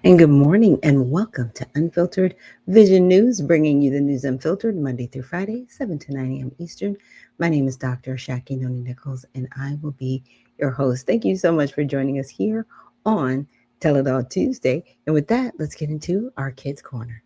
And good morning and welcome to Unfiltered Vision News, bringing you the news unfiltered Monday through Friday, 7 to 9 a.m. Eastern. My name is Dr. Ashaki Noni Nichols, and I will be your host. Thank you so much for joining us here on Tell It All Tuesday. And with that, let's get into our Kids Corner.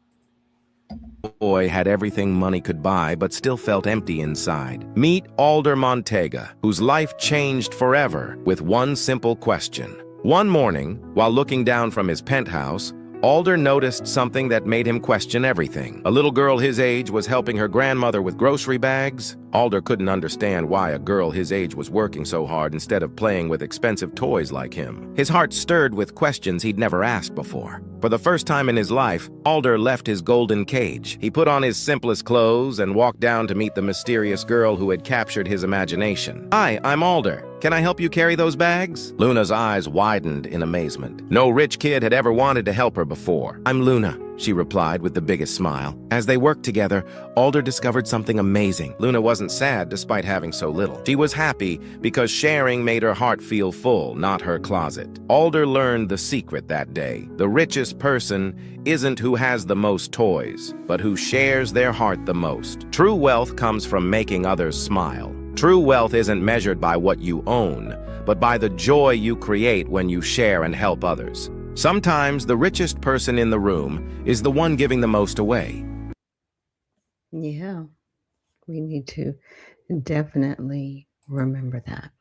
Boy had everything money could buy but still felt empty inside. Meet Alder Montega, whose life changed forever with one simple question. One morning, while looking down from his penthouse, Alder noticed something that made him question everything. A little girl his age was helping her grandmother with grocery bags. Alder couldn't understand why a girl his age was working so hard instead of playing with expensive toys like him. His heart stirred with questions he'd never asked before. For the first time in his life, Alder left his golden cage. He put on his simplest clothes and walked down to meet the mysterious girl who had captured his imagination. "Hi, I'm Alder. Can I help you carry those bags?" Luna's eyes widened in amazement. No rich kid had ever wanted to help her before. "I'm Luna," she replied with the biggest smile. As they worked together, Alder discovered something amazing. Luna wasn't sad despite having so little. She was happy because sharing made her heart feel full, not her closet. Alder learned the secret that day. The richest person isn't who has the most toys, but who shares their heart the most. True wealth comes from making others smile. True wealth isn't measured by what you own, but by the joy you create when you share and help others. Sometimes the richest person in the room is the one giving the most away. Yeah, we need to definitely remember that.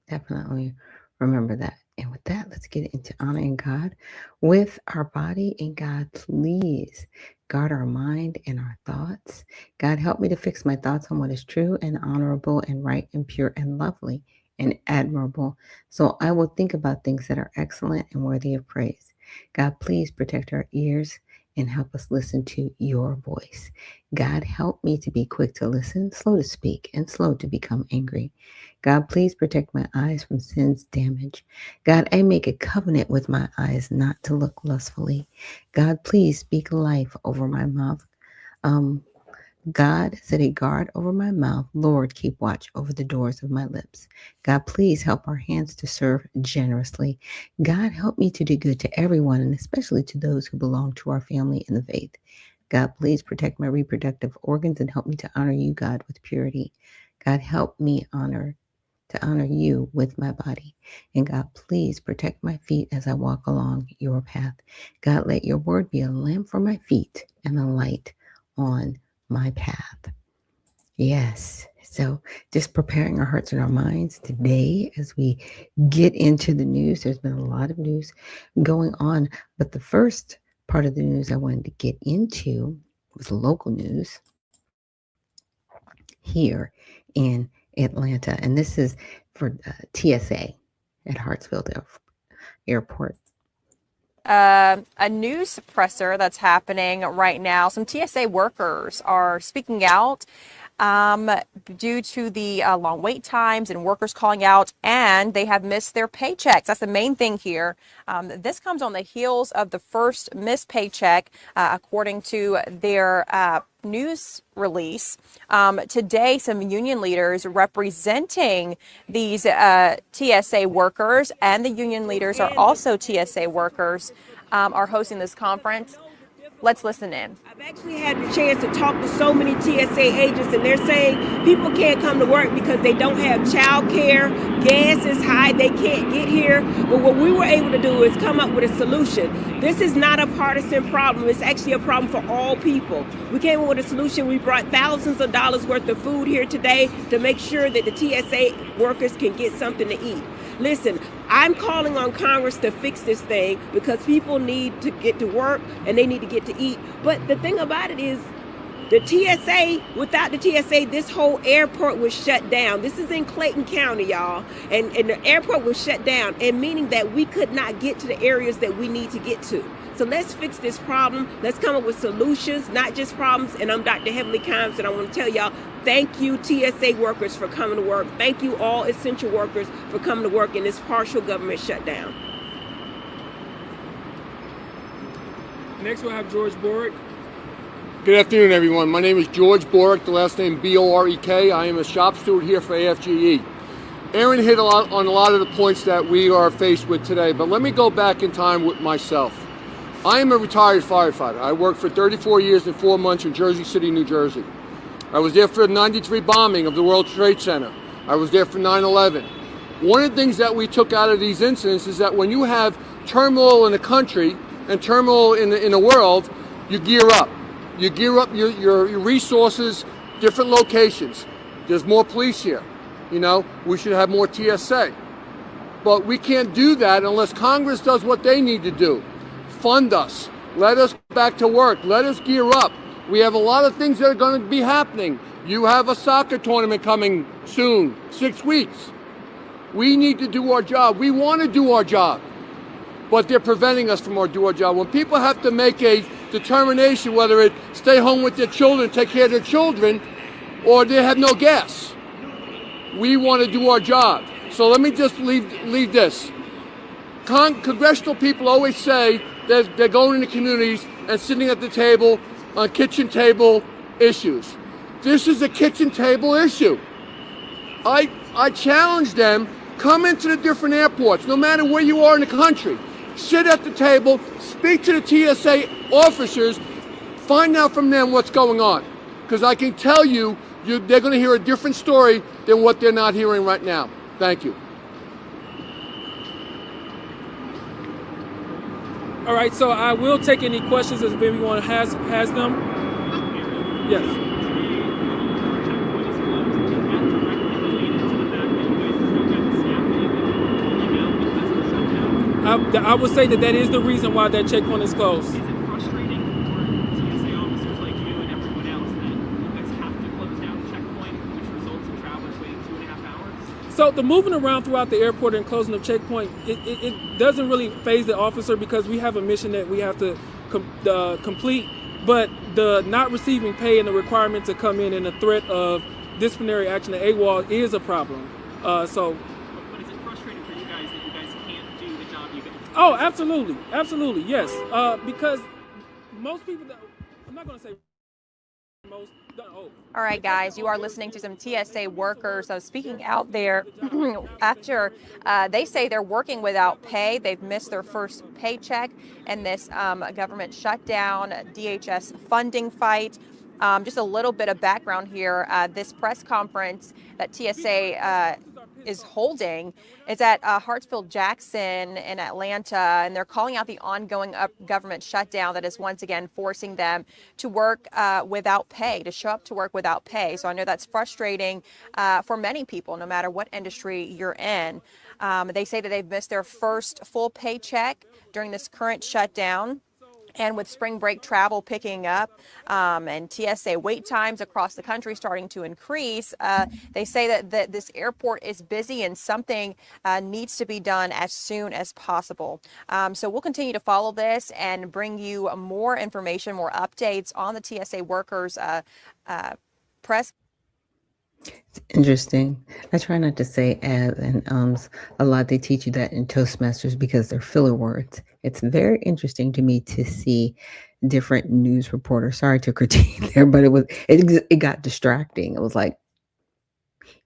Definitely remember that. And with that, let's get into honoring God with our body. And God, please guard our mind and our thoughts. God, help me to fix my thoughts on what is true and honorable and right and pure and lovely and admirable. So I will think about things that are excellent and worthy of praise. God, please protect our ears and help us listen to your voice. God, help me to be quick to listen, slow to speak, and slow to become angry. God, please protect my eyes from sin's damage. God, I make a covenant with my eyes not to look lustfully. God, please speak life over my mouth. God, set a guard over my mouth. Lord, keep watch over the doors of my lips. God, please help our hands to serve generously. God, help me to do good to everyone, and especially to those who belong to our family in the faith. God, please protect my reproductive organs and help me to honor you, God, with purity. God, help me to honor you with my body. And God, please protect my feet as I walk along your path. God, let your word be a lamp for my feet and a light on my path. Yes. So just preparing our hearts and our minds today as we get into the news. There's been a lot of news going on, but the first part of the news I wanted to get into was local news here in Atlanta. And this is for TSA at Hartsfield Airport. A news presser that's happening right now. Some TSA workers are speaking out due to the long wait times and workers calling out, and they have missed their paychecks. That's the main thing here. This comes on the heels of the first missed paycheck, according to their news release. Today, some union leaders representing these TSA workers, and the union leaders are also TSA workers, are hosting this conference. Let's listen in. I've actually had the chance to talk to so many TSA agents, and they're saying people can't come to work because they don't have child care, gas is high, they can't get here. But what we were able to do is come up with a solution. This is not a partisan problem. It's actually a problem for all people. We came up with a solution. We brought thousands of dollars worth of food here today to make sure that the TSA workers can get something to eat. Listen, I'm calling on Congress to fix this thing because people need to get to work and they need to get to eat. But the thing about it is the TSA, without the TSA, this whole airport was shut down. This is in Clayton County, y'all. And the airport was shut down, and meaning that we could not get to the areas that we need to get to. So let's fix this problem. Let's come up with solutions, not just problems. And I'm Dr. Heavenly Kimes, and I want to tell y'all, thank you, TSA workers, for coming to work. Thank you, all essential workers, for coming to work in this partial government shutdown. Next, we'll have George Borick. Good afternoon, everyone. My name is George Borick, the last name B-O-R-E-K. I am a shop steward here for AFGE. Aaron hit on a lot of the points that we are faced with today, but let me go back in time with myself. I am a retired firefighter. I worked for 34 years and 4 months in Jersey City, New Jersey. I was there for the 93 bombing of the World Trade Center. I was there for 9/11. One of the things that we took out of these incidents is that when you have turmoil in the country and turmoil in the world, you gear up. You gear up your resources, different locations. There's more police here. You know, we should have more TSA. But we can't do that unless Congress does what they need to do. Fund us. Let us go back to work. Let us gear up. We have a lot of things that are going to be happening. You have a soccer tournament coming soon, 6 weeks. We need to do our job. We want to do our job, but they're preventing us from doing our job. When people have to make a determination whether it stay home with their children, take care of their children, or they have no gas, we want to do our job. So let me just leave this. Congressional people always say that they're going into communities and sitting at the table on kitchen table issues. This is a kitchen table issue. I challenge them, come into the different airports, no matter where you are in the country. Sit at the table, speak to the TSA officers, find out from them what's going on. Because I can tell you, they're going to hear a different story than what they're not hearing right now. Thank you. All right, so I will take any questions if anyone has them. Yes. I would say that is the reason why that checkpoint is closed. Is it frustrating for TSA officers like you and everyone else that you guys have to close down the checkpoint, which results in travelers waiting 2.5 hours? So the moving around throughout the airport and closing the checkpoint, it doesn't really faze the officer because we have a mission that we have to complete. But the not receiving pay and the requirement to come in and the threat of disciplinary action at AWOL is a problem. But is it frustrating for you guys that you guys can't do the job you guys? Oh, absolutely, yes. Because most people, I'm not going to say most. All right, guys, you are listening to some TSA workers speaking out there after they say they're working without pay. They've missed their first paycheck in this government shutdown, DHS funding fight. Just a little bit of background here. This press conference that TSA is holding is at Hartsfield-Jackson in Atlanta, and they're calling out the ongoing government shutdown that is once again forcing them to work without pay, to show up to work without pay. So I know that's frustrating for many people, no matter what industry you're in. They say that they've missed their first full paycheck during this current shutdown. And with spring break travel picking up and TSA wait times across the country starting to increase, they say that this airport is busy and something needs to be done as soon as possible. So we'll continue to follow this and bring you more information, more updates on the TSA workers' press. It's interesting. I try not to say as and ums a lot. They teach you that in Toastmasters because they're filler words. It's very interesting to me to see different news reporters. Sorry to critique there, but it got distracting. It was like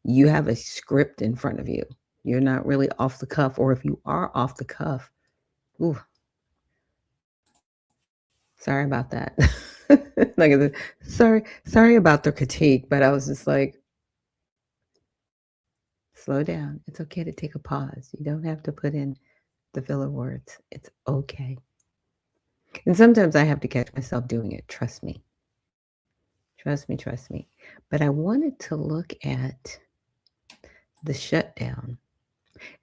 you have a script in front of you. You're not really off the cuff, or if you are off the cuff, ooh, sorry about that. Like, sorry about the critique, but I was just like, slow down. It's okay to take a pause. You don't have to put in the filler words. It's okay. And sometimes I have to catch myself doing it. Trust me. Trust me. But I wanted to look at the shutdown.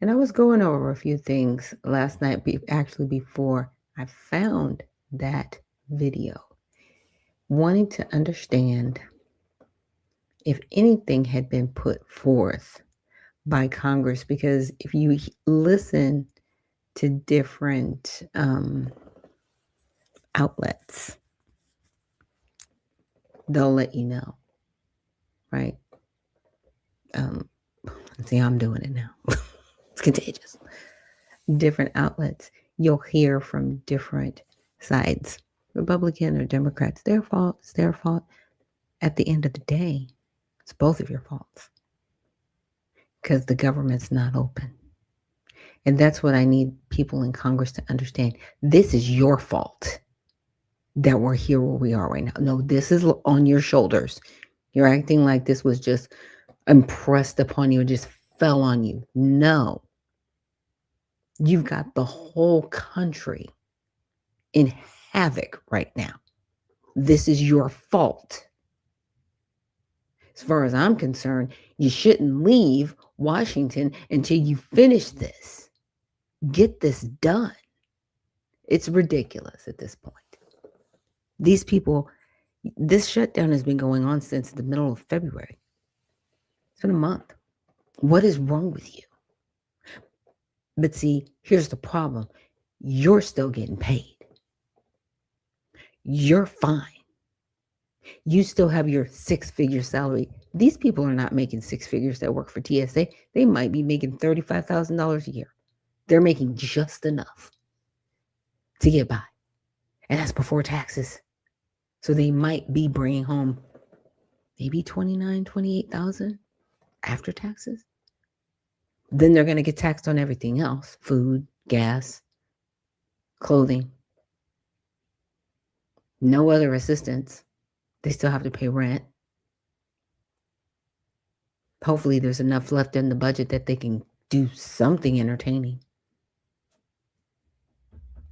And I was going over a few things last night, actually before I found that video, wanting to understand if anything had been put forth by Congress, because if you listen to different outlets, they'll let you know, right? See, I'm doing it now. It's contagious. Different outlets, you'll hear from different sides, Republican or Democrats. Their fault, it's their fault. At the end of the day, it's both of your faults because the government's not open. And that's what I need people in Congress to understand. This is your fault that we're here where we are right now. No, this is on your shoulders. You're acting like this was just impressed upon you and just fell on you. No. You've got the whole country in havoc right now. This is your fault. As far as I'm concerned, you shouldn't leave Washington until you finish this. Get this done. It's ridiculous at this point. These people, this shutdown has been going on since the middle of February. It's been a month. What is wrong with you? But see, here's the problem. You're still getting paid. You're fine. You still have your 6-figure salary. These people are not making 6 figures that work for TSA. They might be making $35,000 a year. They're making just enough to get by. And that's before taxes. So they might be bringing home maybe $29,000, $28,000 after taxes. Then they're going to get taxed on everything else. Food, gas, clothing. No other assistance. They still have to pay rent. Hopefully there's enough left in the budget that they can do something entertaining.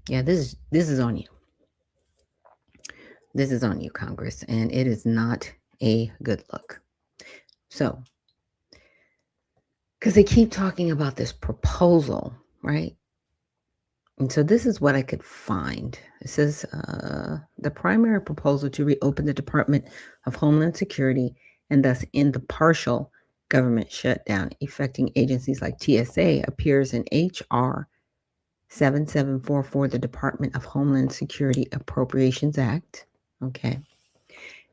Yeah, this is on you. This is on you, Congress, and it is not a good look. So, because they keep talking about this proposal, right? And so this is what I could find. It says the primary proposal to reopen the Department of Homeland Security and thus end the partial government shutdown affecting agencies like TSA appears in H.R. 7744, the Department of Homeland Security Appropriations Act. Okay.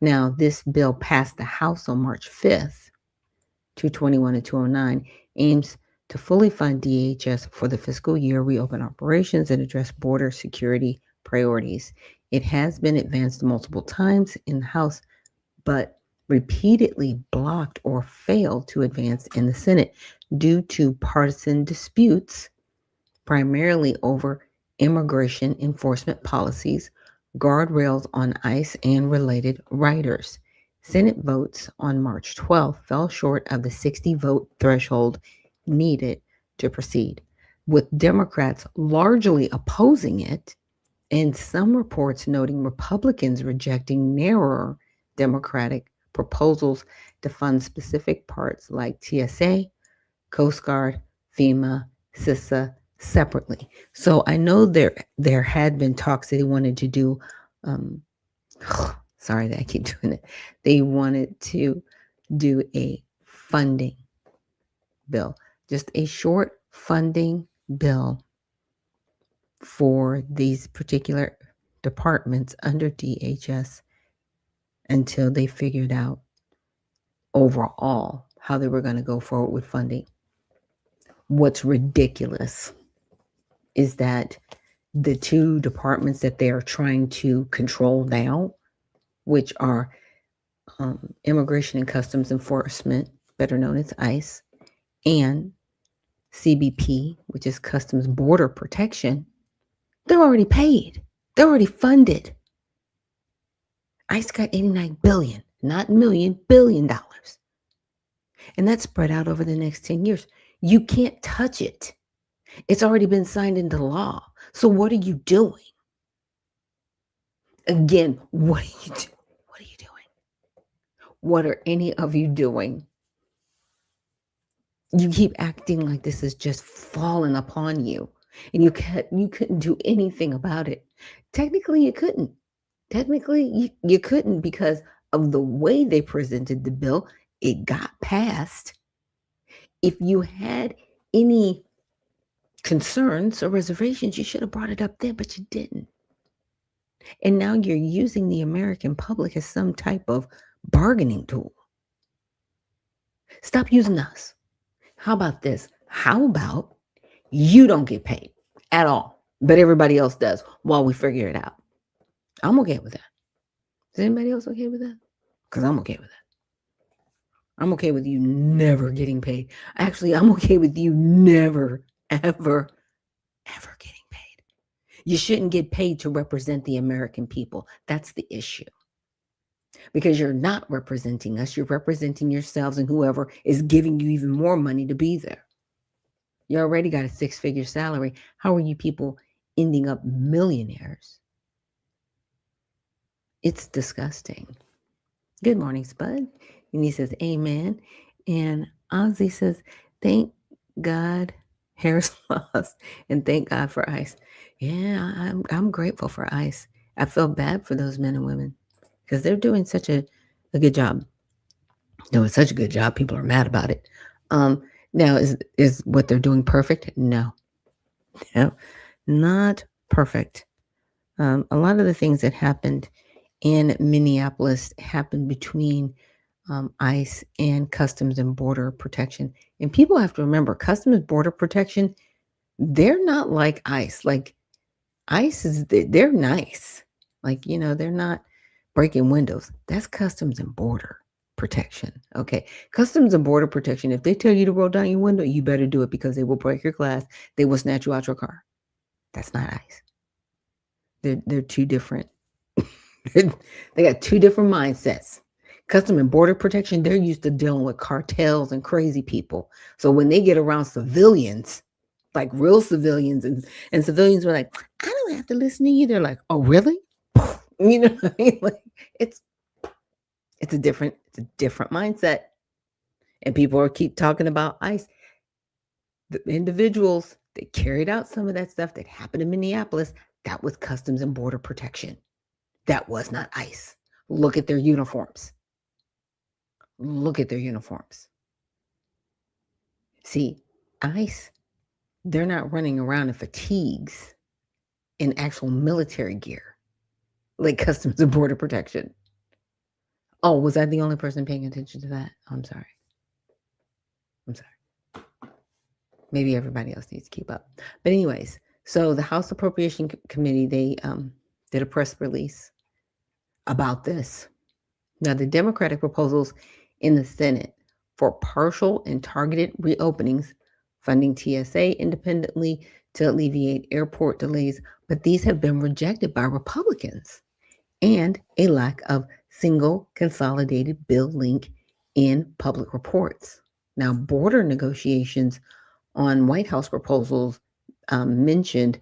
Now, this bill passed the House on March 5th, 221 and 209, aims to fully fund DHS for the fiscal year, reopen operations, and address border security priorities. It has been advanced multiple times in the House, but repeatedly blocked or failed to advance in the Senate due to partisan disputes, primarily over immigration enforcement policies, guardrails on ICE, and related riders. Senate votes on March 12th fell short of the 60-vote threshold needed to proceed, with Democrats largely opposing it, and some reports noting Republicans rejecting narrower Democratic proposals to fund specific parts like TSA, Coast Guard, FEMA, CISA separately. So I know there had been talks that they wanted to do, sorry that I keep doing it. They wanted to do a funding bill, just a short funding bill for these particular departments under DHS until they figured out overall how they were going to go forward with funding. What's ridiculous is that the two departments that they are trying to control now, which are Immigration and Customs Enforcement, better known as ICE, and CBP, which is Customs Border Protection, they're already paid. They're already funded. ICE got $89 billion, not million, $1 billion. And that's spread out over the next 10 years. You can't touch it. It's already been signed into law. So what are you doing? Again, what are you doing? What are you doing? What are any of you doing? You keep acting like this is just falling upon you, and you couldn't do anything about it. Technically, you couldn't. Technically, you couldn't because of the way they presented the bill. It got passed. If you had any concerns or reservations, you should have brought it up then, but you didn't. And now you're using the American public as some type of bargaining tool. Stop using us. How about this? How about you don't get paid at all, but everybody else does while we figure it out? I'm okay with that. Is anybody else okay with that? Because I'm okay with that. I'm okay with you never getting paid. Actually, I'm okay with you never ever getting paid. You shouldn't get paid to represent the American people. That's the issue. Because you're not representing us. You're representing yourselves and whoever is giving you even more money to be there. You already got a 6-figure salary. How are you people ending up millionaires? It's disgusting. Good morning, Spud. And he says, amen. And Ozzy says, thank God Harris lost. And thank God for ICE. Yeah, I'm grateful for ICE. I feel bad for those men and women because they're doing such a good job. Doing such a good job. People are mad about it. Now, is what they're doing perfect? No, not perfect. A lot of the things that happened in Minneapolis happened between ICE and Customs and Border Protection. And people have to remember, Customs and Border Protection, they're not like ICE. Like ICE they're nice. Like, they're not breaking windows. That's Customs and Border Protection. Okay. Customs and Border Protection, if they tell you to roll down your window, you better do it because they will break your glass. They will snatch you out your car. That's not ICE. They're two different. They got two different mindsets. Customs and Border Protection, they're used to dealing with cartels and crazy people. So when they get around civilians, like real civilians, and civilians were like, I don't have to listen to you. They're like, oh, really? You know what I mean? Like it's a different mindset. And people keep talking about ICE. The individuals that carried out some of that stuff that happened in Minneapolis, that was Customs and Border Protection. That was not ICE. Look at their uniforms. Look at their uniforms. See, ICE, they're not running around in fatigues in actual military gear like Customs and Border Protection. Oh, was I the only person paying attention to that? I'm sorry. Maybe everybody else needs to keep up. But anyways, so the House Appropriation Committee, they did a press release about this. Now, the Democratic proposals in the Senate for partial and targeted reopenings, funding TSA independently to alleviate airport delays, but these have been rejected by Republicans, and a lack of single consolidated bill link in public reports. Now, border negotiations on White House proposals mentioned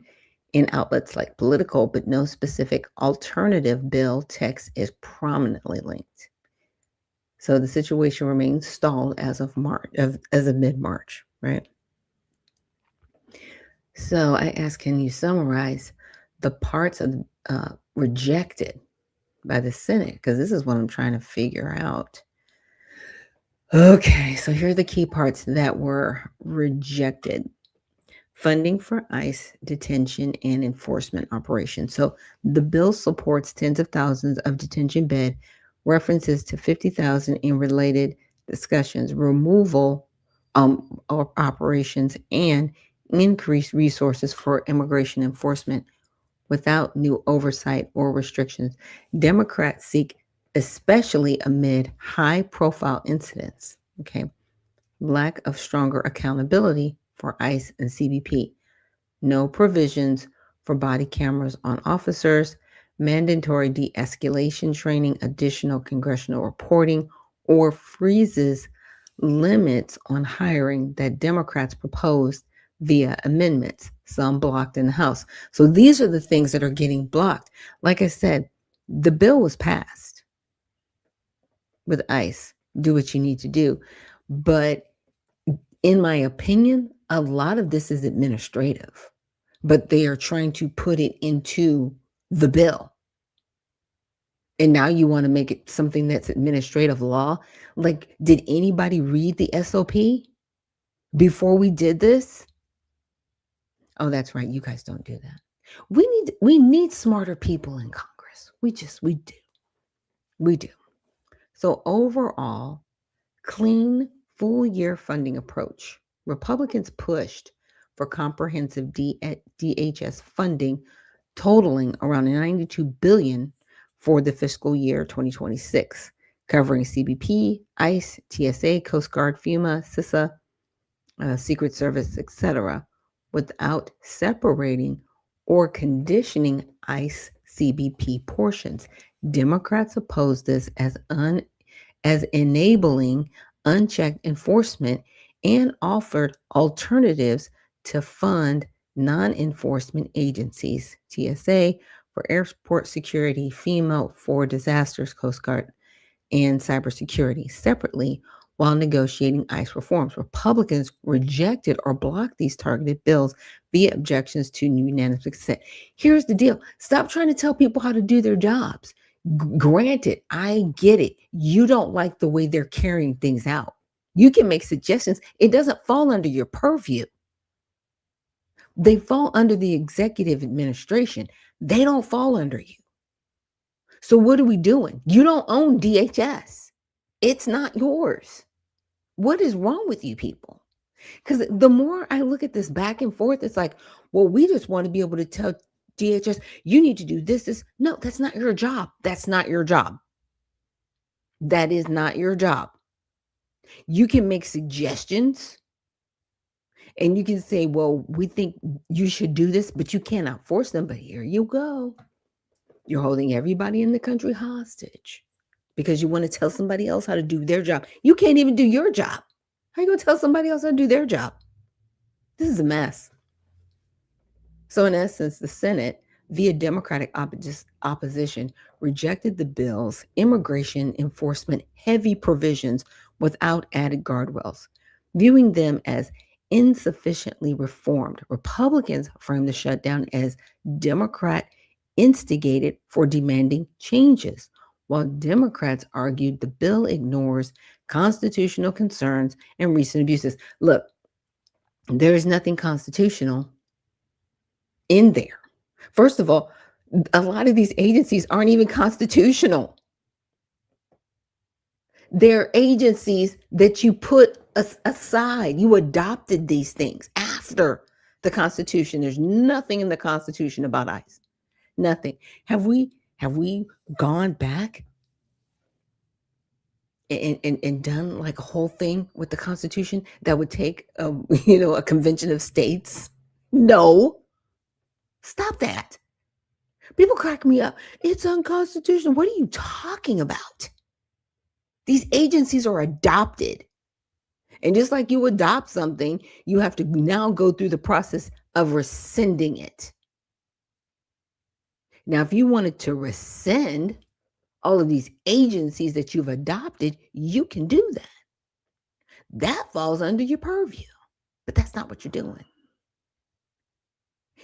in outlets like Politico, but no specific alternative bill text is prominently linked. So the situation remains stalled as of mid-March, right? So I asked, can you summarize the parts of rejected by the Senate? Because this is what I'm trying to figure out. Okay, so here are the key parts that were rejected. Funding for ICE detention and enforcement operations. So the bill supports tens of thousands of detention bed, references to 50,000 in related discussions, removal of operations, and increased resources for immigration enforcement without new oversight or restrictions. Democrats seek, especially amid high-profile incidents, lack of stronger accountability for ICE and CBP, no provisions for body cameras on officers, mandatory de-escalation training, additional congressional reporting, or freezes limits on hiring that Democrats proposed via amendments, some blocked in the House. So these are the things that are getting blocked. Like I said, the bill was passed with ICE. Do what you need to do. But in my opinion, a lot of this is administrative, but they are trying to put it into the bill. And now you want to make it something that's administrative law. Like, did anybody read the SOP before we did this? Oh, that's right. You guys don't do that. We need smarter people in Congress. We do. So overall, clean full year funding approach. Republicans pushed for comprehensive DHS funding totaling around $92 billion for the fiscal year 2026, covering CBP, ICE, TSA, Coast Guard, FEMA, CISA, Secret Service, etc., without separating or conditioning ICE CBP portions. Democrats oppose this as enabling unchecked enforcement and offered alternatives to fund non-enforcement agencies, TSA for airport security, FEMA for disasters, Coast Guard, and cybersecurity separately while negotiating ICE reforms. Republicans rejected or blocked these targeted bills via objections to unanimous consent. Here's the deal. Stop trying to tell people how to do their jobs. Granted, I get it. You don't like the way they're carrying things out. You can make suggestions. It doesn't fall under your purview. They fall under the executive administration. They don't fall under you. So what are we doing? You don't own DHS. It's not yours. What is wrong with you people? Because the more I look at this back and forth, it's like, well, we just want to be able to tell DHS, you need to do this. No, that's not your job. That's not your job. That is not your job. You can make suggestions and you can say, well, we think you should do this, but you cannot force them. But here you go. You're holding everybody in the country hostage because you want to tell somebody else how to do their job. You can't even do your job. How are you going to tell somebody else how to do their job? This is a mess. So in essence, the Senate, via Democratic opposition, rejected the bill's immigration enforcement heavy provisions without added guardrails, viewing them as insufficiently reformed. Republicans framed the shutdown as Democrat instigated for demanding changes, while Democrats argued the bill ignores constitutional concerns and recent abuses. Look, there is nothing constitutional in there. First of all, a lot of these agencies aren't even constitutional. They're agencies that you put aside. You adopted these things after the Constitution. There's nothing in the Constitution about ICE. Nothing. Have we gone back and done like a whole thing with the Constitution that would take a convention of states? No. Stop that. People crack me up. It's unconstitutional. What are you talking about? These agencies are adopted. And just like you adopt something, you have to now go through the process of rescinding it. Now, if you wanted to rescind all of these agencies that you've adopted, you can do that. That falls under your purview, but that's not what you're doing.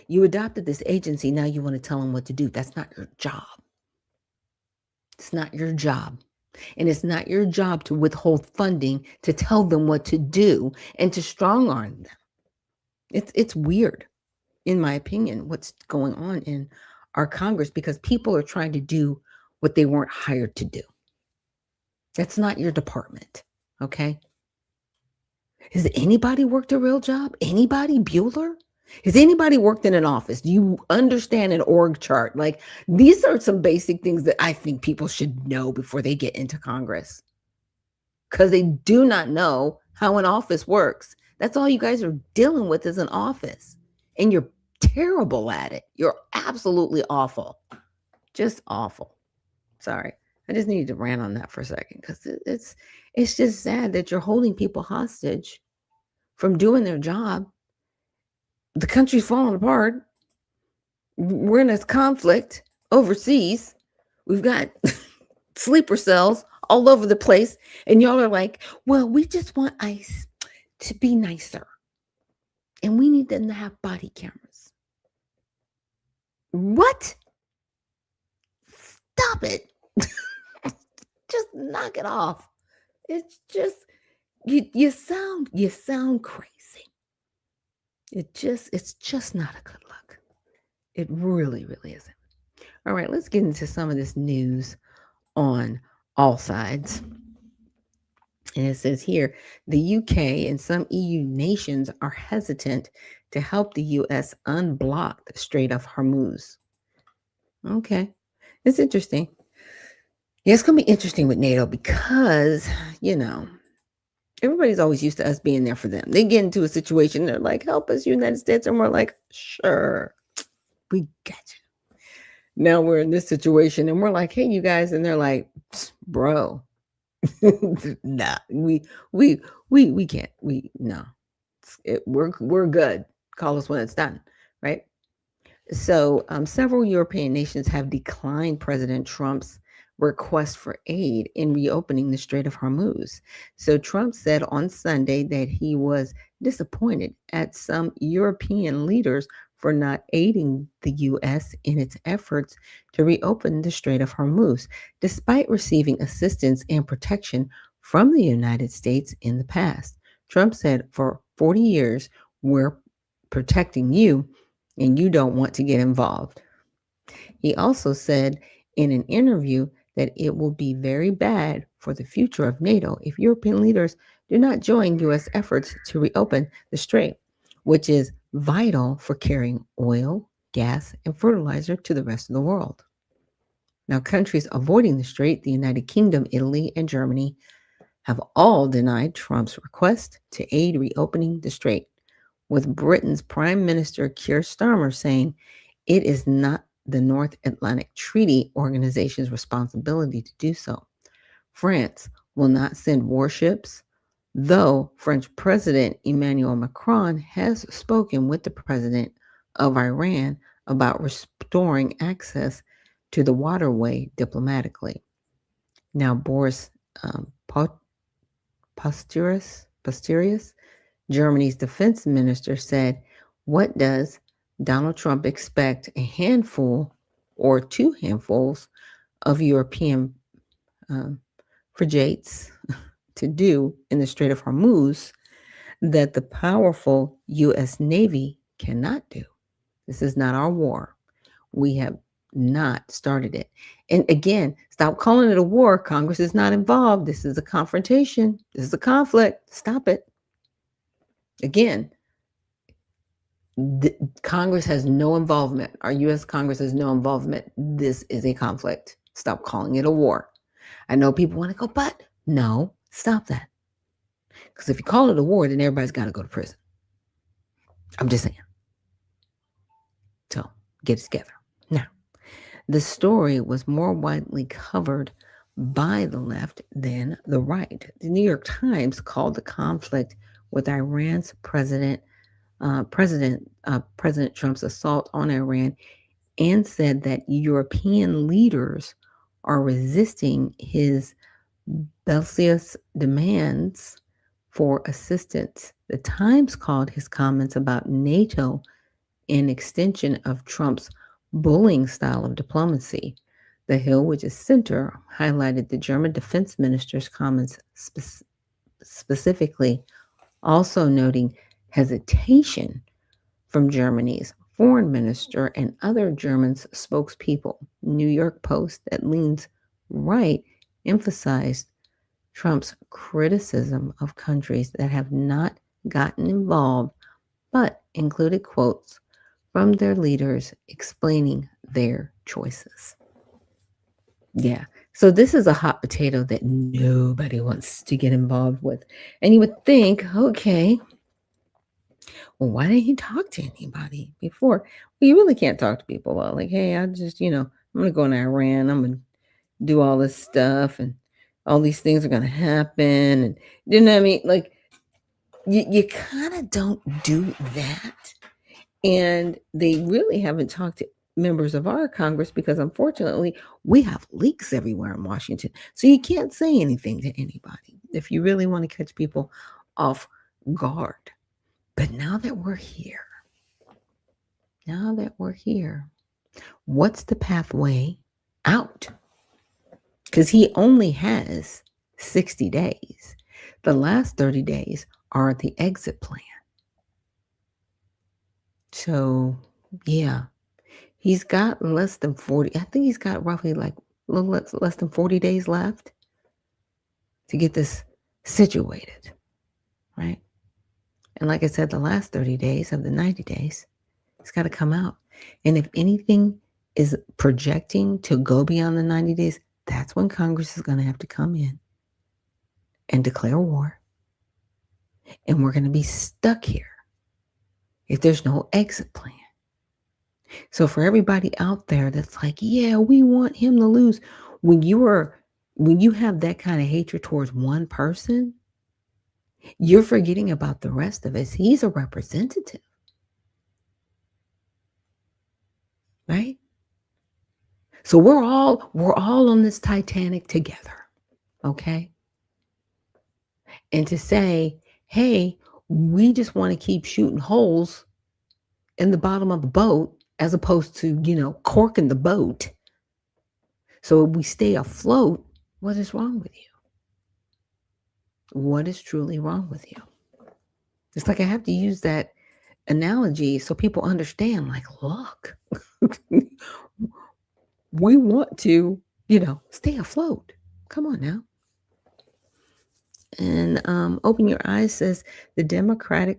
You adopted this agency, now you want to tell them what to do. That's not your job. It's not your job. And it's not your job to withhold funding to tell them what to do and to strong arm them. It's weird, in my opinion, what's going on in our Congress, because people are trying to do what they weren't hired to do. That's not your department, okay? Has anybody worked a real job? Anybody? Bueller? Has anybody worked in an office? Do you understand an org chart? Like, these are some basic things that I think people should know before they get into Congress, because they do not know how an office works. That's all you guys are dealing with is an office, and you're terrible at it. You're absolutely awful. Just awful. Sorry. I just needed to rant on that for a second, because it's just sad that you're holding people hostage from doing their job. The country's falling apart. We're in this conflict overseas. We've got sleeper cells all over the place. And y'all are like, well, we just want ICE to be nicer. And we need them to have body cameras. What? Stop it. Just knock it off. It's just, you sound crazy. It's just not a good look. It really, really isn't. All right, let's get into some of this news on all sides. And it says here, the UK and some EU nations are hesitant to help the US unblock the Strait of Hormuz. Okay, it's interesting. Yeah, it's going to be interesting with NATO because, Everybody's always used to us being there for them. They get into a situation, they're like, help us, United States. And we're like, sure, we got you. Now we're in this situation and we're like, hey, you guys. And they're like, bro, nah, we can't. No, we're good. Call us when it's done. Right. So several European nations have declined President Trump's request for aid in reopening the Strait of Hormuz. So Trump said on Sunday that he was disappointed at some European leaders for not aiding the U.S. in its efforts to reopen the Strait of Hormuz, despite receiving assistance and protection from the United States in the past. Trump said, for 40 years, we're protecting you, and you don't want to get involved. He also said in an interview that it will be very bad for the future of NATO if European leaders do not join U.S. efforts to reopen the strait, which is vital for carrying oil, gas, and fertilizer to the rest of the world. Now, countries avoiding the strait, the United Kingdom, Italy, and Germany, have all denied Trump's request to aid reopening the strait, with Britain's Prime Minister Keir Starmer saying it is not the North Atlantic Treaty Organization's responsibility to do so. France will not send warships, though French President Emmanuel Macron has spoken with the president of Iran about restoring access to the waterway diplomatically. Now, Boris Pistorius, Germany's defense minister, said, what does Donald Trump expect a handful or two handfuls of European frigates to do in the Strait of Hormuz that the powerful U.S. Navy cannot do? This is not our war. We have not started it. And again, stop calling it a war. Congress is not involved. This is a confrontation. This is a conflict. Stop it. Again, Congress has no involvement. Our U.S. Congress has no involvement. This is a conflict. Stop calling it a war. I know people want to go, but no, stop that. Because if you call it a war, then everybody's got to go to prison. I'm just saying. So get it together. Now, the story was more widely covered by the left than the right. The New York Times called the conflict with Iran's President Trump's assault on Iran and said that European leaders are resisting his bellicose demands for assistance. The Times called his comments about NATO an extension of Trump's bullying style of diplomacy. The Hill, which is center, highlighted the German defense minister's comments specifically, also noting hesitation from Germany's foreign minister and other German spokespeople. New York Post, that leans right, emphasized Trump's criticism of countries that have not gotten involved, but included quotes from their leaders explaining their choices. Yeah. So this is a hot potato that nobody wants to get involved with. And you would think, okay, well, why didn't he talk to anybody before? Well, you really can't talk to people about like, hey, I just, I'm going to go to Iran. I'm going to do all this stuff and all these things are going to happen. And you know what I mean? Like you kind of don't do that. And they really haven't talked to members of our Congress because unfortunately we have leaks everywhere in Washington. So you can't say anything to anybody if you really want to catch people off guard. But now that we're here, what's the pathway out? Because he only has 60 days. The last 30 days are the exit plan. So, yeah, he's got less than 40. I think he's got roughly like a little less than 40 days left to get this situated, right? And like I said, the last 30 days of the 90 days, it's got to come out. And if anything is projecting to go beyond the 90 days, that's when Congress is going to have to come in and declare war And we're going to be stuck here if there's no exit plan. So for everybody out there that's like, yeah, we want him to lose. When you have that kind of hatred towards one person, you're forgetting about the rest of us. He's a representative. Right? So we're all on this Titanic together. Okay? And to say, hey, we just want to keep shooting holes in the bottom of the boat as opposed to, corking the boat. So we stay afloat. What is wrong with you? What is truly wrong with you? It's like I have to use that analogy so people understand, like, look, we want to, stay afloat. Come on now. And Open Your Eyes says the Democrat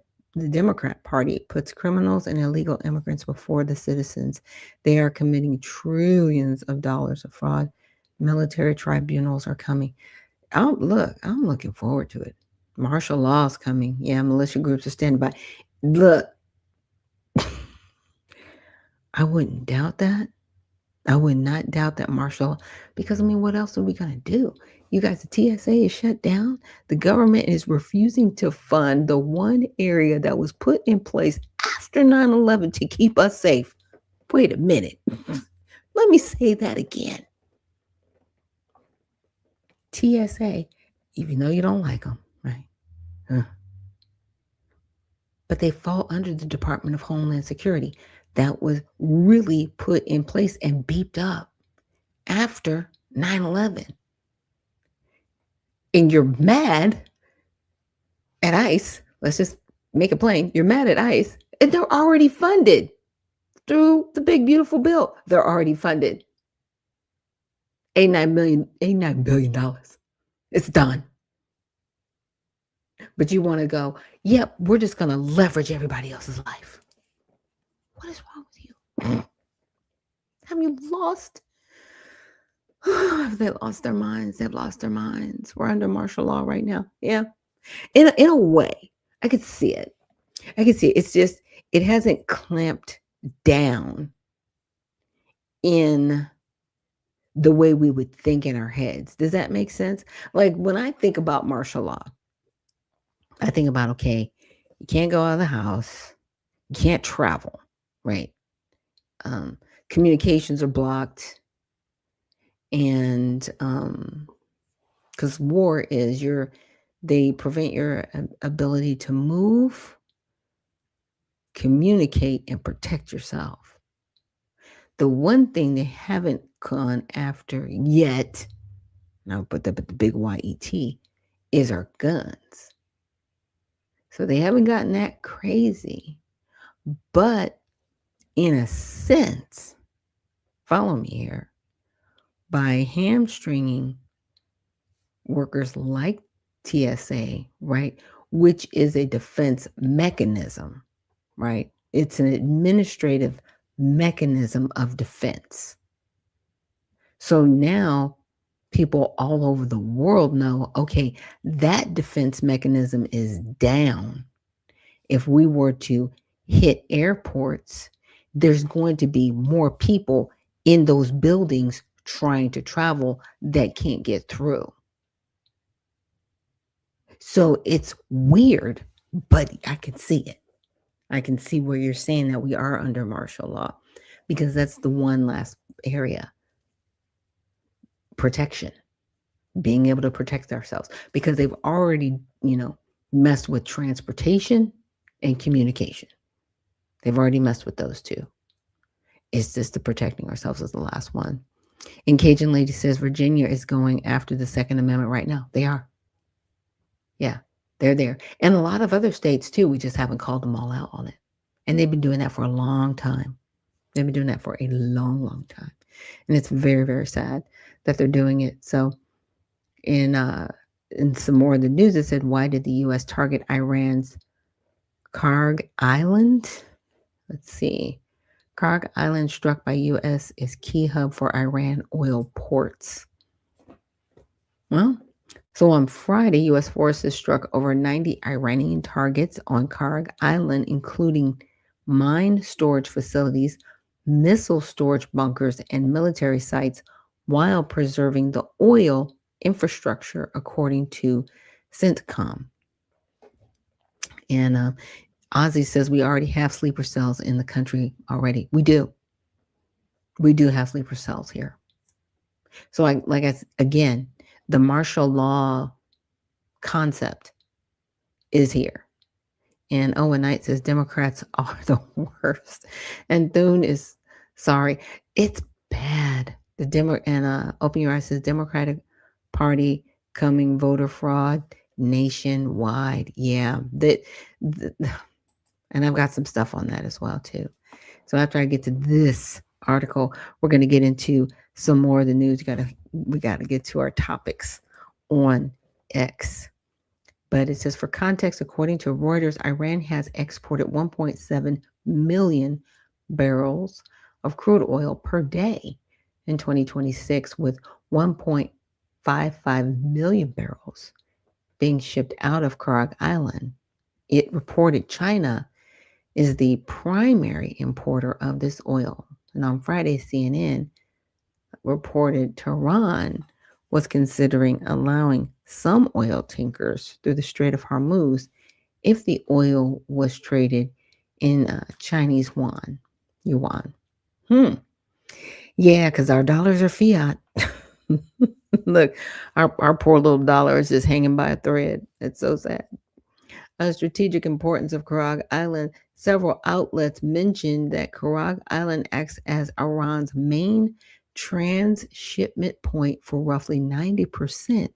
Party puts criminals and illegal immigrants before the citizens. They are committing trillions of dollars of fraud. Military tribunals are coming. I'm looking forward to it. Martial law is coming. Yeah, militia groups are standing by. Look, I wouldn't doubt that. I would not doubt that martial law, because what else are we going to do? You guys, the TSA is shut down. The government is refusing to fund the one area that was put in place after 9/11 to keep us safe. Wait a minute. Let me say that again. TSA, even though you don't like them, right? But they fall under the Department of Homeland Security. That was really put in place and beeped up after 9/11. And you're mad at ICE. Let's just make it plain. You're mad at ICE. And they're already funded through the big, beautiful bill. They're already funded. $89 billion. It's done. But you want to go, yep, we're just going to leverage everybody else's life. What is wrong with you? Have you lost? Have they lost their minds? They've lost their minds. We're under martial law right now. Yeah. In a way, I could see it. It's just, it hasn't clamped down in the way we would think in our heads. Does that make sense? Like when I think about martial law, I think about, okay, you can't go out of the house. You can't travel, right? Communications are blocked. And because war is they prevent your ability to move, communicate, and protect yourself. The one thing they haven't gone after yet, and I'll put that at the big YET, is our guns. So they haven't gotten that crazy. But in a sense, follow me here, by hamstringing workers like TSA, right, which is a defense mechanism, right? It's an administrative mechanism of defense. So now people all over the world know, okay, that defense mechanism is down. If we were to hit airports, there's going to be more people in those buildings trying to travel that can't get through. So it's weird, but I can see it. I can see where you're saying that we are under martial law, because that's the one last area. Protection, being able to protect ourselves, because they've already, messed with transportation and communication. They've already messed with those two. It's just the protecting ourselves is the last one. And Cajun Lady says Virginia is going after the Second Amendment right now. They are. Yeah, they're there. And a lot of other states too. We just haven't called them all out on it. And they've been doing that for a long time. They've been doing that for a long, long time. And it's very, very sad that they're doing it. So in some more of the news, it said, why did the U.S. target Iran's Kharg Island? Let's see. Kharg Island struck by U.S. is key hub for Iran oil ports. Well, So on Friday, U.S. forces struck over 90 Iranian targets on Kharg Island, including mine storage facilities, missile storage bunkers, and military sites, while preserving the oil infrastructure, according to CENTCOM. And Ozzy says we already have sleeper cells in the country already. We do. We do have sleeper cells here. So again, the martial law concept is here. And Owen Knight says Democrats are the worst. And Thune is sorry. It's bad. Open Your Eyes says Democratic Party coming voter fraud nationwide. Yeah. And I've got some stuff on that as well too. So after I get to this article, we're going to get into some more of the news. We got to get to our topics on X. But it says, for context, according to Reuters, Iran has exported 1.7 million barrels of crude oil per day in 2026, with 1.55 million barrels being shipped out of Kharg Island. It reported China is the primary importer of this oil. And on Friday, CNN reported Tehran was considering allowing some oil tankers through the Strait of Hormuz if the oil was traded in Chinese yuan. Yeah, because our dollars are fiat. Look, our poor little dollar is just hanging by a thread. It's so sad. Strategic importance of Kharg Island. Several outlets mentioned that Kharg Island acts as Iran's main transshipment point for roughly 90%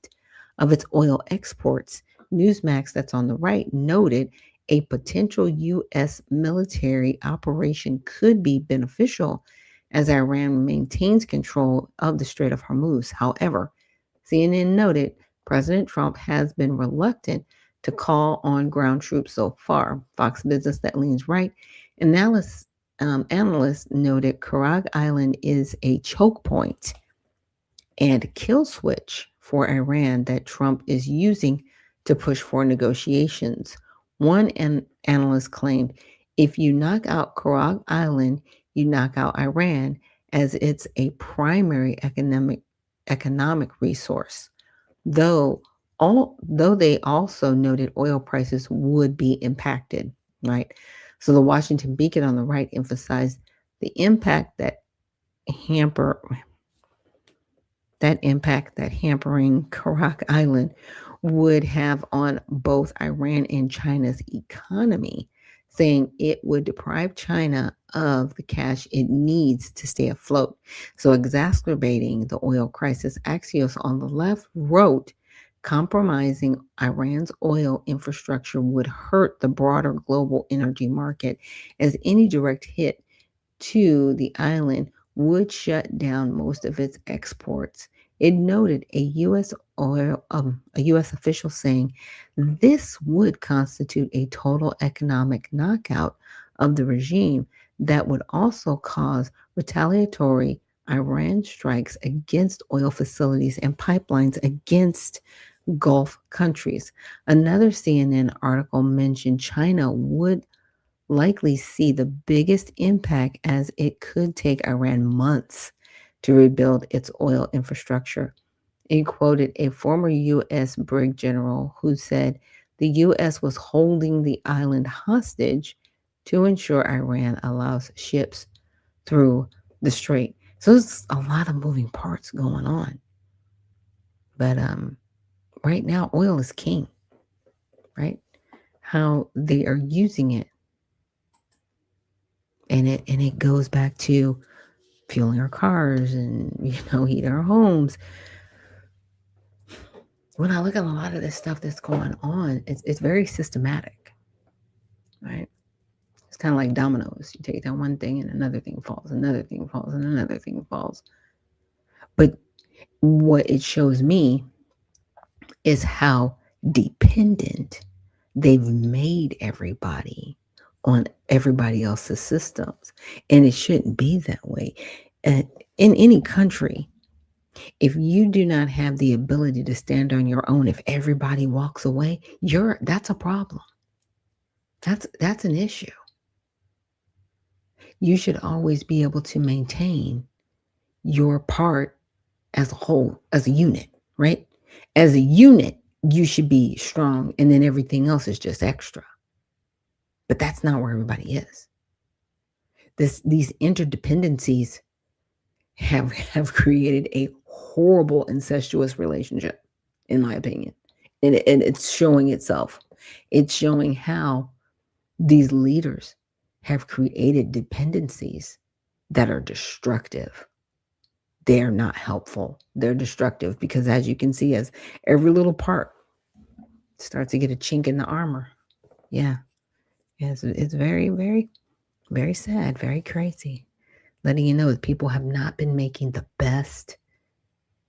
of its oil exports. Newsmax, that's on the right, noted a potential U.S. military operation could be beneficial as Iran maintains control of the Strait of Hormuz. However, CNN noted President Trump has been reluctant to call on ground troops so far. Fox Business, that leans right. Analysts noted Kharg Island is a choke point and kill switch for Iran that Trump is using to push for negotiations. One analyst claimed, if you knock out Kharg Island, you knock out Iran, as it's a primary economic resource. Though they also noted oil prices would be impacted, right? So the Washington Beacon on the right emphasized the impact that hampering Kharg Island would have on both Iran and China's economy, saying it would deprive China of the cash it needs to stay afloat. So exacerbating the oil crisis. Axios on the left wrote, compromising Iran's oil infrastructure would hurt the broader global energy market, as any direct hit to the island would shut down most of its exports. It noted a U.S. official saying this would constitute a total economic knockout of the regime that would also cause retaliatory Iran strikes against oil facilities and pipelines against Gulf countries. Another CNN article mentioned China would likely see the biggest impact, as it could take Iran months to rebuild its oil infrastructure. It quoted a former U.S. brig general who said the U.S. was holding the island hostage to ensure Iran allows ships through the strait. So there's a lot of moving parts going on. But right now, oil is king, right? How they are using it. And it goes back to fueling our cars and, heating our homes. When I look at a lot of this stuff that's going on, it's very systematic, right? It's kind of like dominoes. You take down one thing and another thing falls, another thing falls, and another thing falls. But what it shows me is how dependent they've made everybody on everybody else's systems. And it shouldn't be that way. In any country, If you do not have the ability to stand on your own, if everybody walks away, that's a problem. That's an issue. You should always be able to maintain your part as a whole, as a unit, right? As a unit, you should be strong, and then everything else is just extra. But that's not where everybody is. These interdependencies have created a horrible incestuous relationship, in my opinion. And it's showing itself. It's showing how these leaders have created dependencies that are destructive. They're not helpful. They're destructive because, as you can see, as every little part starts to get a chink in the armor. Yeah. It's very, very, very sad, very crazy. Letting you know that people have not been making the best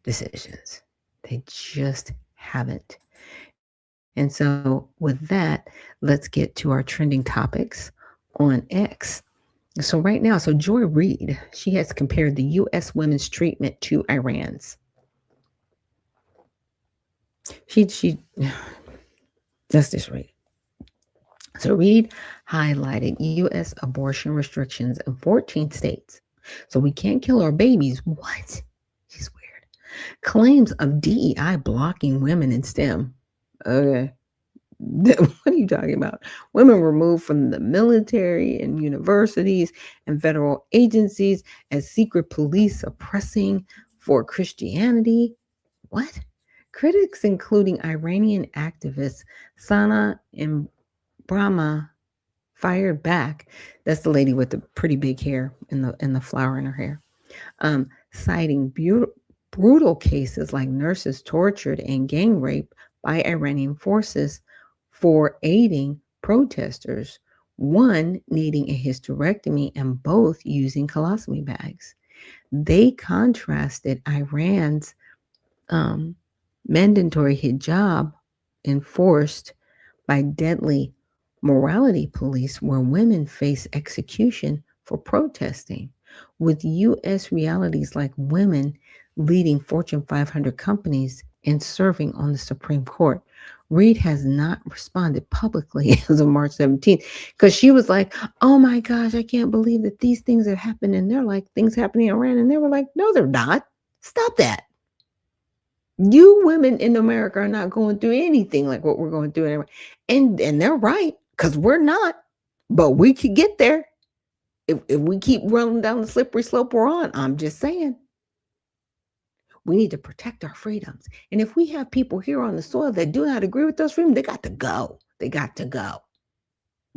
decisions. They just haven't. And so with that, let's get to our trending topics on X. So right now, Joy Reid, she has compared the U.S. women's treatment to Iran's. Let's just read. So Reid highlighted U.S. abortion restrictions in 14 states. So we can't kill our babies. What? She's weird. Claims of DEI blocking women in STEM. Okay. What are you talking about? Women removed from the military and universities and federal agencies as secret police oppressing for Christianity. What? Critics, including Iranian activist Sana Brahma, fired back. That's the lady with the pretty big hair and the flower in her hair. Citing brutal cases like nurses tortured and gang rape by Iranian forces for aiding protesters, one needing a hysterectomy and both using colostomy bags. They contrasted Iran's mandatory hijab enforced by deadly morality police, where women face execution for protesting, with U.S. realities like women leading Fortune 500 companies and serving on the Supreme Court. Reid has not responded publicly as of March 17th because she was like, oh my gosh, I can't believe that these things are happening. And they're like things happening in Iran. And they were like, no, they're not. Stop that. You women in America are not going through anything like what we're going through in Iran. And they're right, because we're not. But we could get there if we keep running down the slippery slope we're on. I'm just saying. We need to protect our freedoms. And if we have people here on the soil that do not agree with those freedoms, they got to go. They got to go.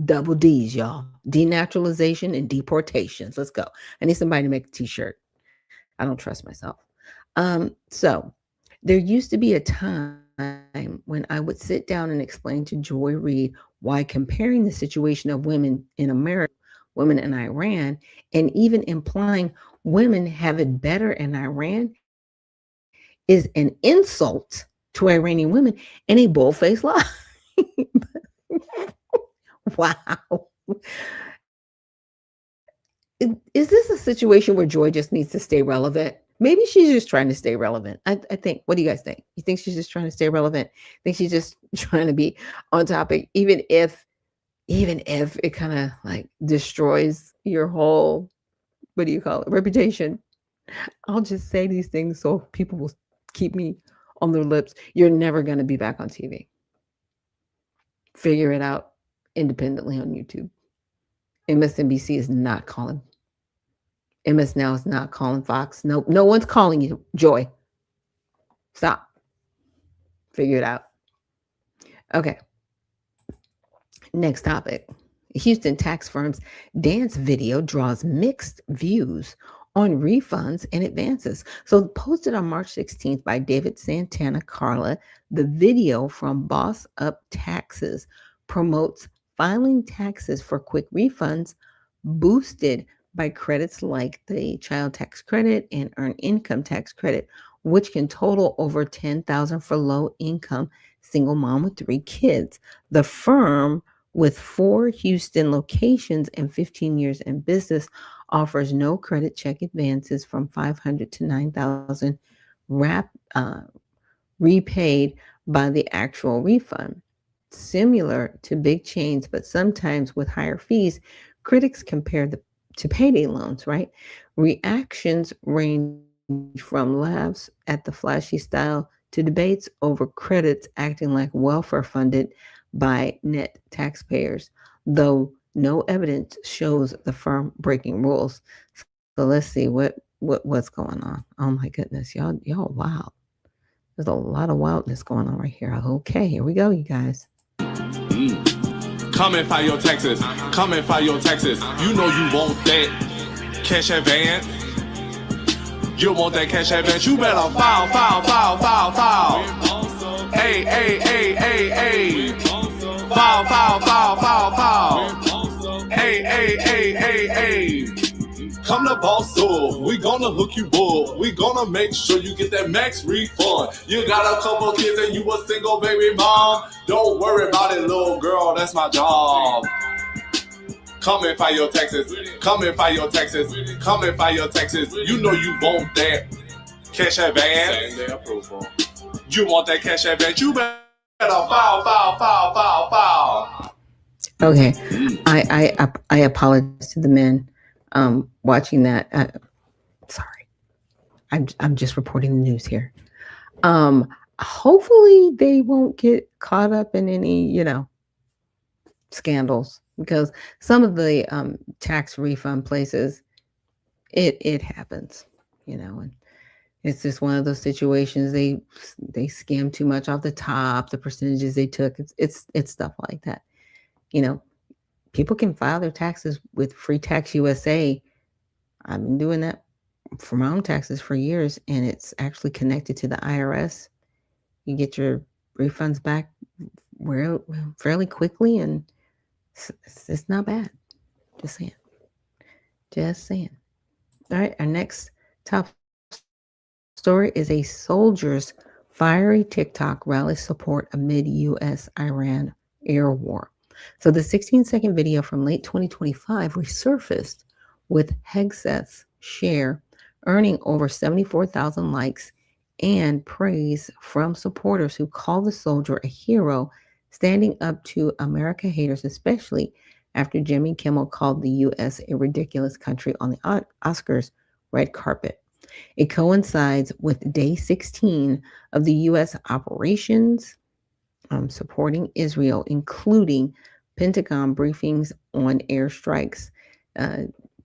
Double D's, y'all. Denaturalization and deportations. Let's go. I need somebody to make a t-shirt. I don't trust myself. So there used to be a time when I would sit down and explain to Joy Reid why comparing the situation of women in America, women in Iran, and even implying women have it better in Iran is an insult to Iranian women and a bull-faced lie. Wow. Is this a situation where Joy just needs to stay relevant? Maybe she's just trying to stay relevant. I think. What do you guys think? You think she's just trying to stay relevant? I think she's just trying to be on topic, even if it kind of like destroys your whole, what do you call it, reputation. I'll just say these things so people will keep me on their lips. You're never going to be back on TV. Figure it out independently on YouTube. MSNBC is not calling. MS Now is not calling Fox. No one's calling you, Joy. Stop. Figure it out. Okay. Next topic. Houston tax firm's dance video draws mixed views on refunds and advances. So posted on March 16th by David Santana Carla, the video from Boss Up Taxes promotes filing taxes for quick refunds, boosted by credits like the child tax credit and earned income tax credit, which can total over $10,000 for low-income single mom with 3 kids. The firm, with 4 Houston locations and 15 years in business, offers no credit check advances from $500 to $9,000 repaid by the actual refund. Similar to big chains, but sometimes with higher fees, critics compare to payday loans, right? Reactions range from laughs at the flashy style to debates over credits acting like welfare funded by net taxpayers, though no evidence shows the firm breaking rules. So let's see what's going on. Oh my goodness, y'all wild. There's a lot of wildness going on right here. Okay, here we go, you guys. Come and file your taxes. Come and file your taxes. You know you want that cash advance. You want that cash advance. You better file. Hey. File. Hey. Come to Boss Store, we gonna hook you up. We gonna make sure you get that max refund. You got a couple kids and you a single baby mom. Don't worry about it, little girl, that's my job. Come and file your taxes. Come and file your taxes. Come and file your taxes. You know you want that cash advance. You want that cash advance. You better file. Okay, I apologize to the men watching that. Sorry, I'm just reporting the news here. Hopefully they won't get caught up in any, scandals, because some of the tax refund places, it happens, and it's just one of those situations. They skim too much off the top, the percentages they took. It's stuff like that. People can file their taxes with Free Tax USA. I've been doing that for my own taxes for years, and it's actually connected to the IRS. You get your refunds back fairly quickly, and it's not bad. Just saying. All right, our next top story is a soldier's fiery TikTok rally support amid U.S.-Iran air war. So the 16-second video from late 2025 resurfaced with Hegseth's share, earning over 74,000 likes and praise from supporters who call the soldier a hero, standing up to America haters, especially after Jimmy Kimmel called the U.S. a ridiculous country on the Oscars red carpet. It coincides with day 16 of the U.S. operations supporting Israel, including Pentagon briefings on airstrikes,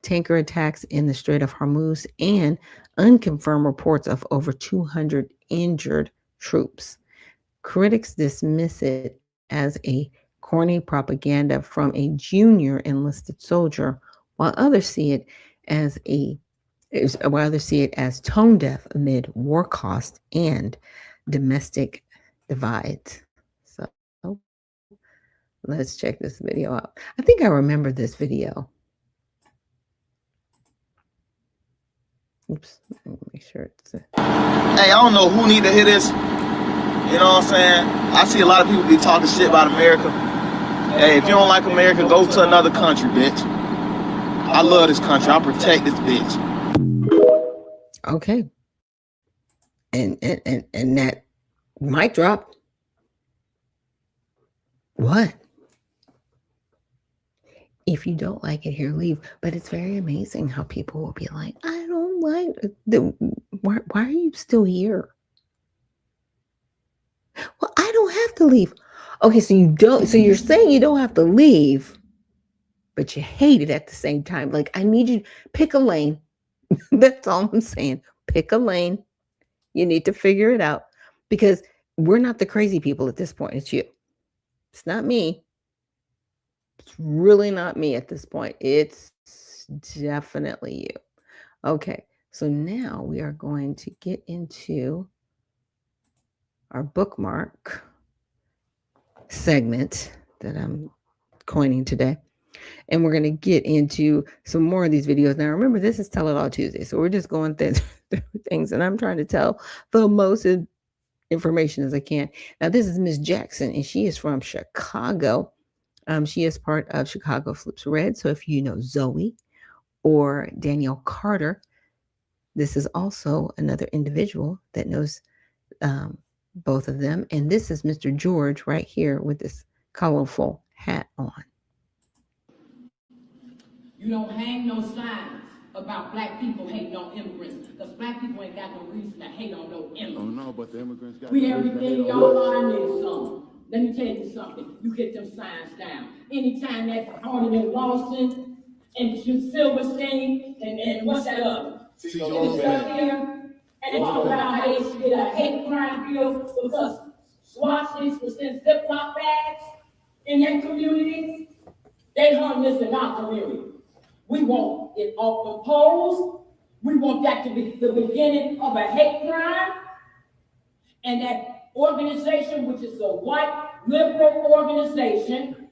tanker attacks in the Strait of Hormuz, and unconfirmed reports of over 200 injured troops. Critics dismiss it as a corny propaganda from a junior enlisted soldier, while others see it as tone deaf amid war costs and domestic divides. So let's check this video out. I think I remember this video. Oops, make sure it's Hey, I don't know who need to hear this. You know what I'm saying? I see a lot of people be talking shit about America. Hey, if you don't like America, go to another country, bitch. I love this country. I protect this bitch. Okay. And that mic drop. What? If you don't like it here, leave. But it's very amazing how people will be like, I don't like it. Why are you still here? Well, I don't have to leave. Okay, so you're saying you don't have to leave, but you hate it at the same time. Like, I need you to pick a lane. That's all I'm saying. Pick a lane. You need to figure it out, because we're not the crazy people at this point. It's you. It's not me. It's really not me at this point. It's definitely you. Okay, so now we are going to get into our bookmark segment that I'm coining today. And we're going to get into some more of these videos. Now, remember, this is Tell It All Tuesday. So we're just going through things, and I'm trying to tell the most information as I can. Now, this is Miss Jackson, and she is from Chicago. She is part of Chicago Flips Red. So if you know Zoe or Danielle Carter, this is also another individual that knows both of them. And this is Mr. George right here with this colorful hat on. You don't hang no signs about black people hating on immigrants, because black people ain't got no reason to hate on no immigrants. Oh no, but the immigrants got. We everything y'all are in some. Let me tell you something. You get them signs down. Anytime that's Harlan and Lawson and Silverstein and what's that other? And it's up here, and they talk about how they did a hate crime bill because swastikas was in Ziploc bags in their community. They hung this in our community. We want it off the polls. We want that to be the beginning of a hate crime. And that organization, which is a white liberal organization,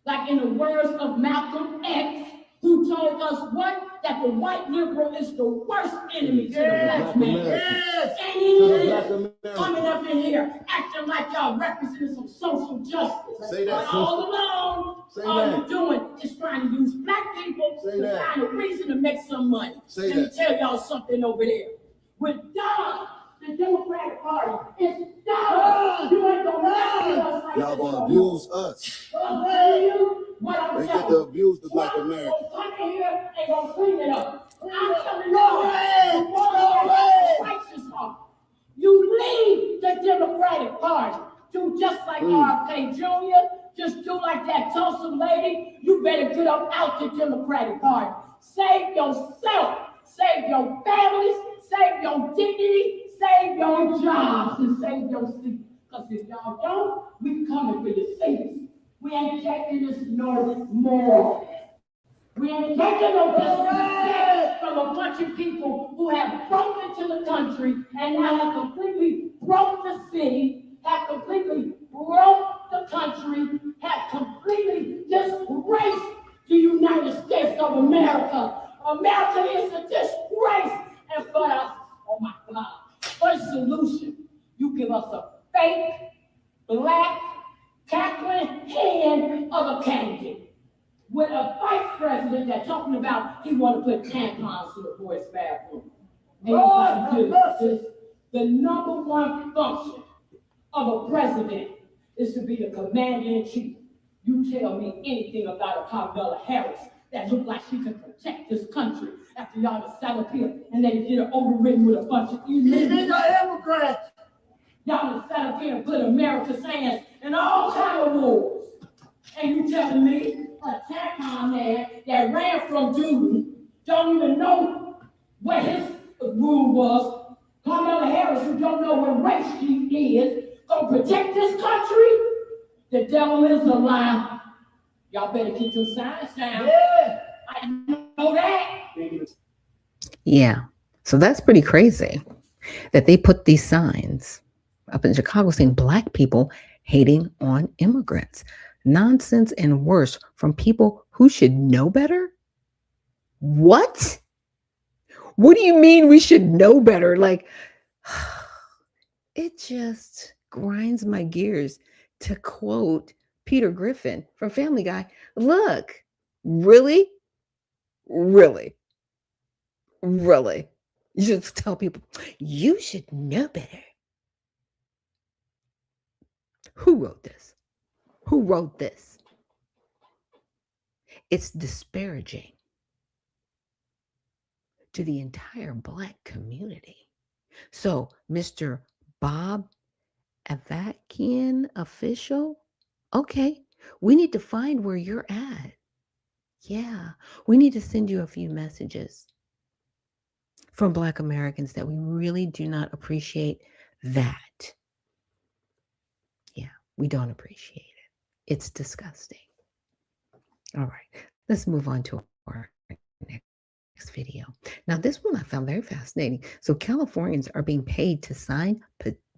like in the words of Malcolm X, who told us what? That the white liberal is the worst enemy to the black man. Yes. And he is coming up in here acting like y'all representing some social justice. Say that, but all along, all you're doing is trying to use black people to find a reason to make some money. Let me tell y'all something over there. We're done. The Democratic Party is done. You ain't gonna us like y'all gonna abuse us. I'll tell you what I'm telling you. They get to abuse the black American. Come in here and gonna clean it up. I'm telling you leave the Democratic Party. Do just like RFK Jr., just do like that Tulsa lady. You better get up out the Democratic Party. Save yourself, save your families, save your dignity, save your jobs, and save your seats. Because if y'all don't, we coming for your seats. We ain't taking this no more. We ain't taking no disrespect from a bunch of people who have broke into the country and now have completely broke the city, have completely broke the country, have completely disgraced the United States of America. America is a disgrace. And for us, oh my God, for the solution, you give us a fake, black, cackling hand of a candidate with a vice president that's talking about he want to put tampons in the boys' bathroom. The number one function of a president is to be the commander-in-chief. You tell me anything about a Kamala Harris that look like she can protect this country after y'all have sat up here and they get it overridden with a bunch of illegal immigrants. Y'all have sat up here and put America's hands in all kinds of wars. And you telling me a tampon man that ran from duty don't even know what his rule was. Kamala Harris, who don't know what race she is, gonna protect this country? The devil is a lie. Y'all better keep some signs down. Yeah. I know that. Yeah. So that's pretty crazy that they put these signs up in Chicago saying black people hating on immigrants. Nonsense and worse from people who should know better. What? What do you mean we should know better? Like, it just grinds my gears to quote Peter Griffin from Family Guy. Look, really? Really? Really? You should tell people, you should know better. Who wrote this? Who wrote this? It's disparaging to the entire black community. So, Mr. Bob Avakian official, okay, we need to find where you're at. Yeah, we need to send you a few messages from Black Americans that we really do not appreciate that. Yeah, we don't appreciate it. It's disgusting. All right, let's move on to our next video. Now, this one I found very fascinating. So Californians are being paid to sign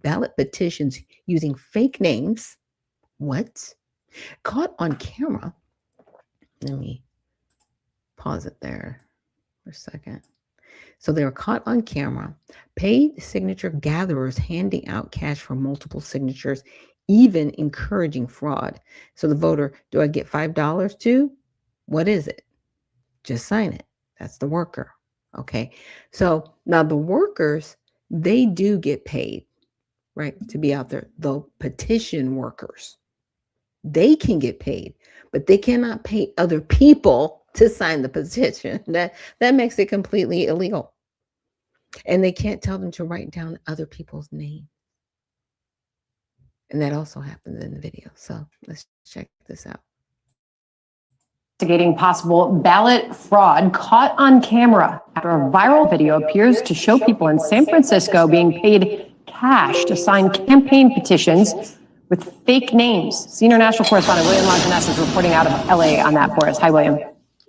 ballot petitions using fake names. What? Caught on camera. Let me pause it there for a second. So they were caught on camera, paid signature gatherers handing out cash for multiple signatures, even encouraging fraud. So the voter, do I get $5 too? What is it? Just sign it. That's the worker. Okay. So now the workers, they do get paid, right, to be out there. The petition workers, they can get paid, but they cannot pay other people to sign the petition. That makes it completely illegal. And they can't tell them to write down other people's names. And that also happens in the video. So let's check this out. Investigating possible ballot fraud caught on camera after a viral video appears to show people in San Francisco being paid cash to sign campaign petitions with fake names. Senior national correspondent William Longinus is reporting out of LA on that for us. Hi, William.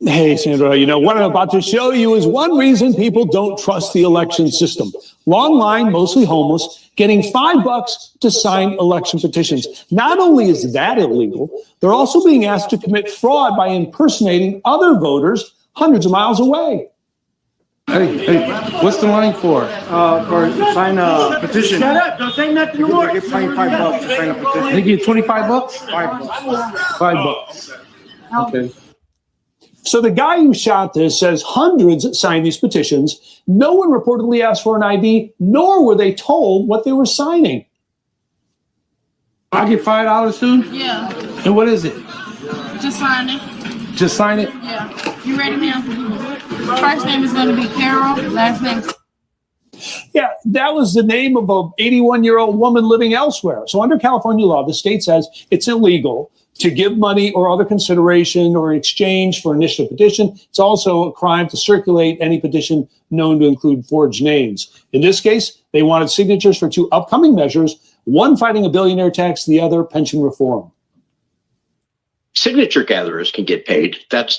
Hey, Sandra, what I'm about to show you is one reason people don't trust the election system. Long line, mostly homeless, getting $5 to sign election petitions. Not only is that illegal, they're also being asked to commit fraud by impersonating other voters hundreds of miles away. Hey, what's the line for? For sign a petition. Shut up, don't say nothing more. I get $25 to sign a petition. They give you $25? $5. $5. Okay. So the guy who shot this says hundreds signed these petitions. No one reportedly asked for an ID, nor were they told what they were signing. I get $5 too? Yeah. And what is it? Just sign it. Just sign it? Yeah. You ready now? First name is going to be Carol. Last name. Yeah, that was the name of an 81-year-old woman living elsewhere. So under California law, the state says it's illegal to give money or other consideration or exchange for initial petition. It's also a crime to circulate any petition known to include forged names. In this case, they wanted signatures for two upcoming measures, one fighting a billionaire tax, the other pension reform. Signature gatherers can get paid. That's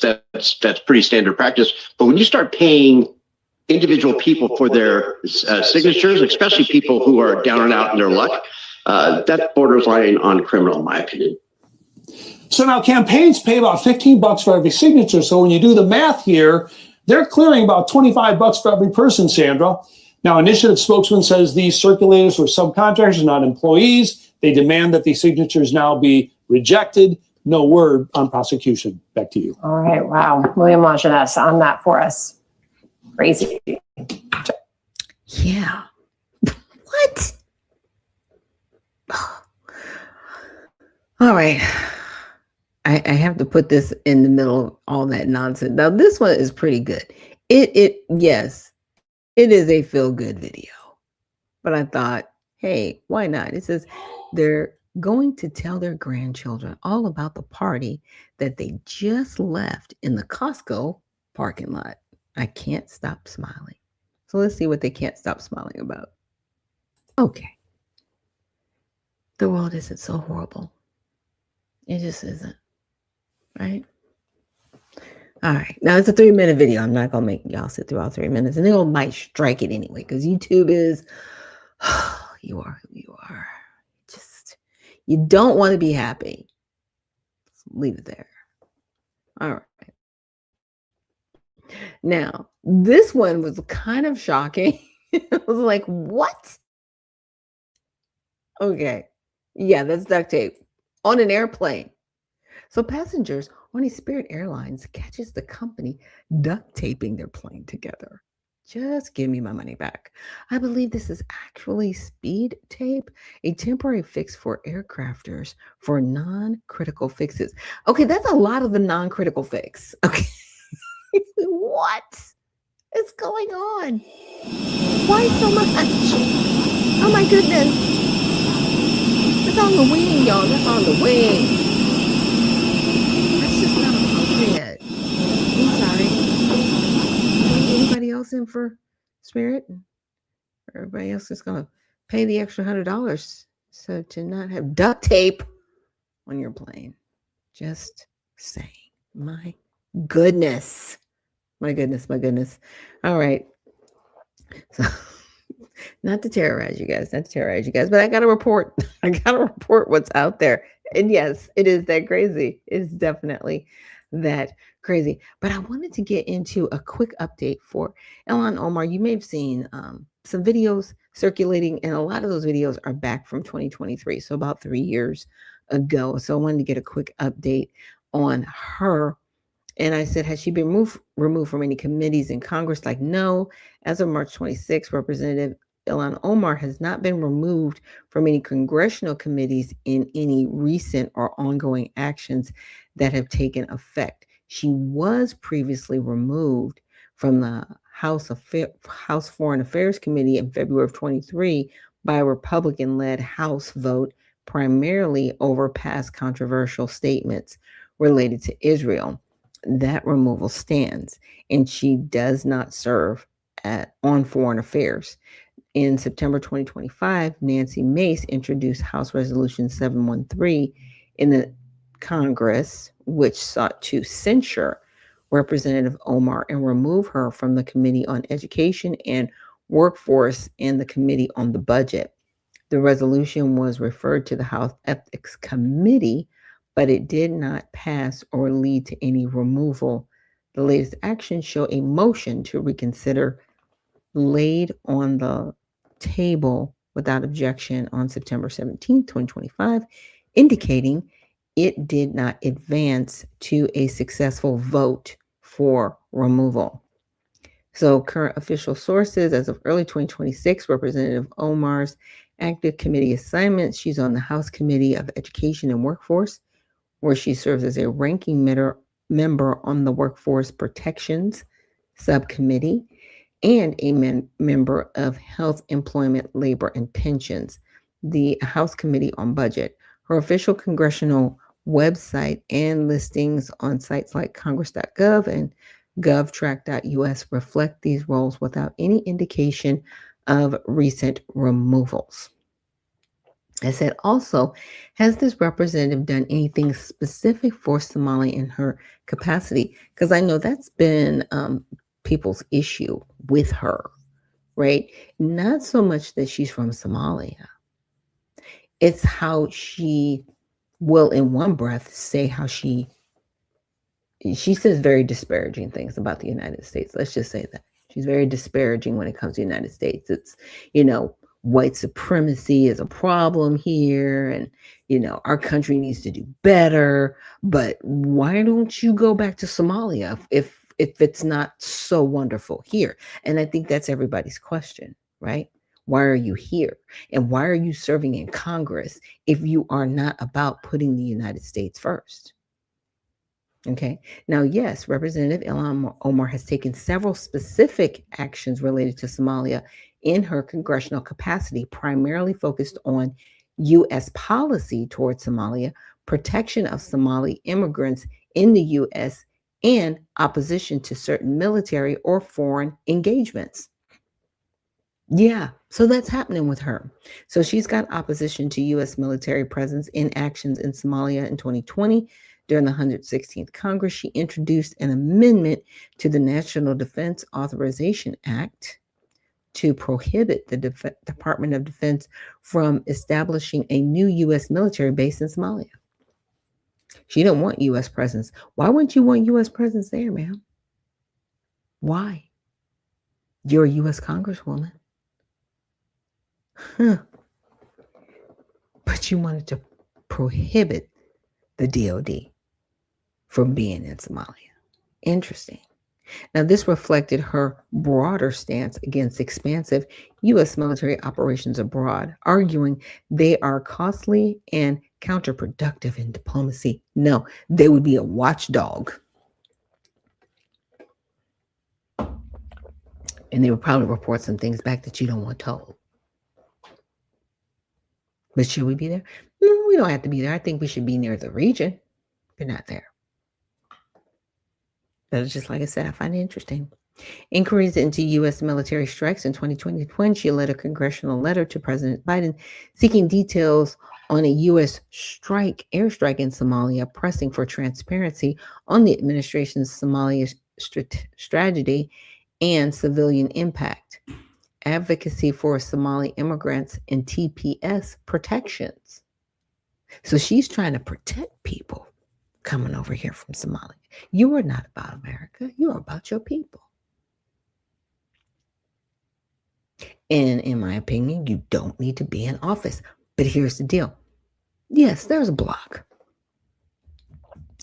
pretty standard practice. But when you start paying individual people for their signatures, especially people who are down and out in their luck, that borders line on criminal, in my opinion. So now campaigns pay about $15 for every signature. So when you do the math here, they're clearing about $25 for every person, Sandra. Now, initiative spokesman says these circulators were subcontractors, not employees. They demand that these signatures now be rejected. No word on prosecution. Back to you. All right. Wow. William Longinus on that for us. Crazy. Yeah. What? All right. I have to put this in the middle of all that nonsense. Now, this one is pretty good. Yes, it is a feel-good video. But I thought, hey, why not? It says they're going to tell their grandchildren all about the party that they just left in the Costco parking lot. I can't stop smiling. So let's see what they can't stop smiling about. Okay. The world isn't so horrible. It just isn't. Right? All right. Now it's a 3-minute video. I'm not going to make y'all sit through all 3 minutes. And they might strike it anyway because YouTube is, you are who you are. You don't want to be happy. Leave it there. All right. Now, this one was kind of shocking. I was like, what? Okay. Yeah, that's duct tape on an airplane. So passengers on a Spirit Airlines catches the company duct taping their plane together. Just give me my money back. I believe this is actually speed tape, a temporary fix for aircrafters for non-critical fixes. Okay, that's a lot of the non-critical fix. Okay. What is going on? Why so much? Oh my goodness. It's on the wing, y'all. That's on the wing. That's just not appropriate. I'm sorry. Anybody else in for Spirit? Everybody else is going to pay the extra $100 so to not have duct tape on your plane. Just saying. My goodness. My goodness. My goodness. All right. So, not to terrorize you guys, but I got to report. I got to report what's out there. And yes, it is that crazy. It's definitely that crazy. But I wanted to get into a quick update for Ilhan Omar. You may have seen some videos circulating, and a lot of those videos are back from 2023, so about 3 years ago. So I wanted to get a quick update on her And I said, has she been removed from any committees in Congress? Like, no. As of March 26, Representative Ilhan Omar has not been removed from any congressional committees in any recent or ongoing actions that have taken effect. She was previously removed from the House Foreign Affairs Committee in February of 23 by a Republican-led House vote, primarily over past controversial statements related to Israel. That removal stands, and she does not serve on foreign affairs. In September 2025, Nancy Mace introduced House Resolution 713 in the Congress, which sought to censure Representative Omar and remove her from the Committee on Education and Workforce and the Committee on the Budget. The resolution was referred to the House Ethics Committee, but it did not pass or lead to any removal. The latest actions show a motion to reconsider laid on the table without objection on September 17, 2025, indicating it did not advance to a successful vote for removal. So current official sources, as of early 2026, Representative Omar's active committee assignments, she's on the House Committee of Education and Workforce, where she serves as a ranking member on the Workforce Protections Subcommittee and a member of Health, Employment, Labor, and Pensions, the House Committee on Budget. Her official congressional website and listings on sites like congress.gov and govtrack.us reflect these roles without any indication of recent removals. I said, also, has this representative done anything specific for Somalia in her capacity? Because I know that's been people's issue with her, right? Not so much that she's from Somalia. It's how she will, in one breath, say how she says very disparaging things about the United States. Let's just say that. She's very disparaging when it comes to the United States. It's, white supremacy is a problem here, and our country needs to do better. But why don't you go back to Somalia if it's not so wonderful here? And I think that's everybody's question, right? Why are you here? And why are you serving in Congress if you are not about putting the United States first? Okay. Now, yes, Representative Ilhan Omar has taken several specific actions related to Somalia in her congressional capacity, primarily focused on U.S. policy towards Somalia, protection of Somali immigrants in the U.S., and opposition to certain military or foreign engagements. Yeah, so that's happening with her. So she's got opposition to U.S. military presence in actions in Somalia in 2020. During the 116th Congress, she introduced an amendment to the National Defense Authorization Act to prohibit the Department of Defense from establishing a new U.S. military base in Somalia. She didn't want U.S. presence. Why wouldn't you want U.S. presence there, ma'am? Why? You're a U.S. Congresswoman. Huh. But you wanted to prohibit the DOD from being in Somalia. Interesting. Now, this reflected her broader stance against expansive U.S. military operations abroad, arguing they are costly and counterproductive in diplomacy. No, they would be a watchdog. And they would probably report some things back that you don't want told. But should we be there? No, we don't have to be there. I think we should be near the region. We're not there. But it's just like I said, I find it interesting. Inquiries into U.S. military strikes in 2020 when she led a congressional letter to President Biden seeking details on a U.S. airstrike in Somalia, pressing for transparency on the administration's Somalia strategy and civilian impact, advocacy for Somali immigrants, and TPS protections. So she's trying to protect people coming over here from Somalia. You are not about America. You are about your people. And in my opinion, you don't need to be in office. But here's the deal. Yes, there's a block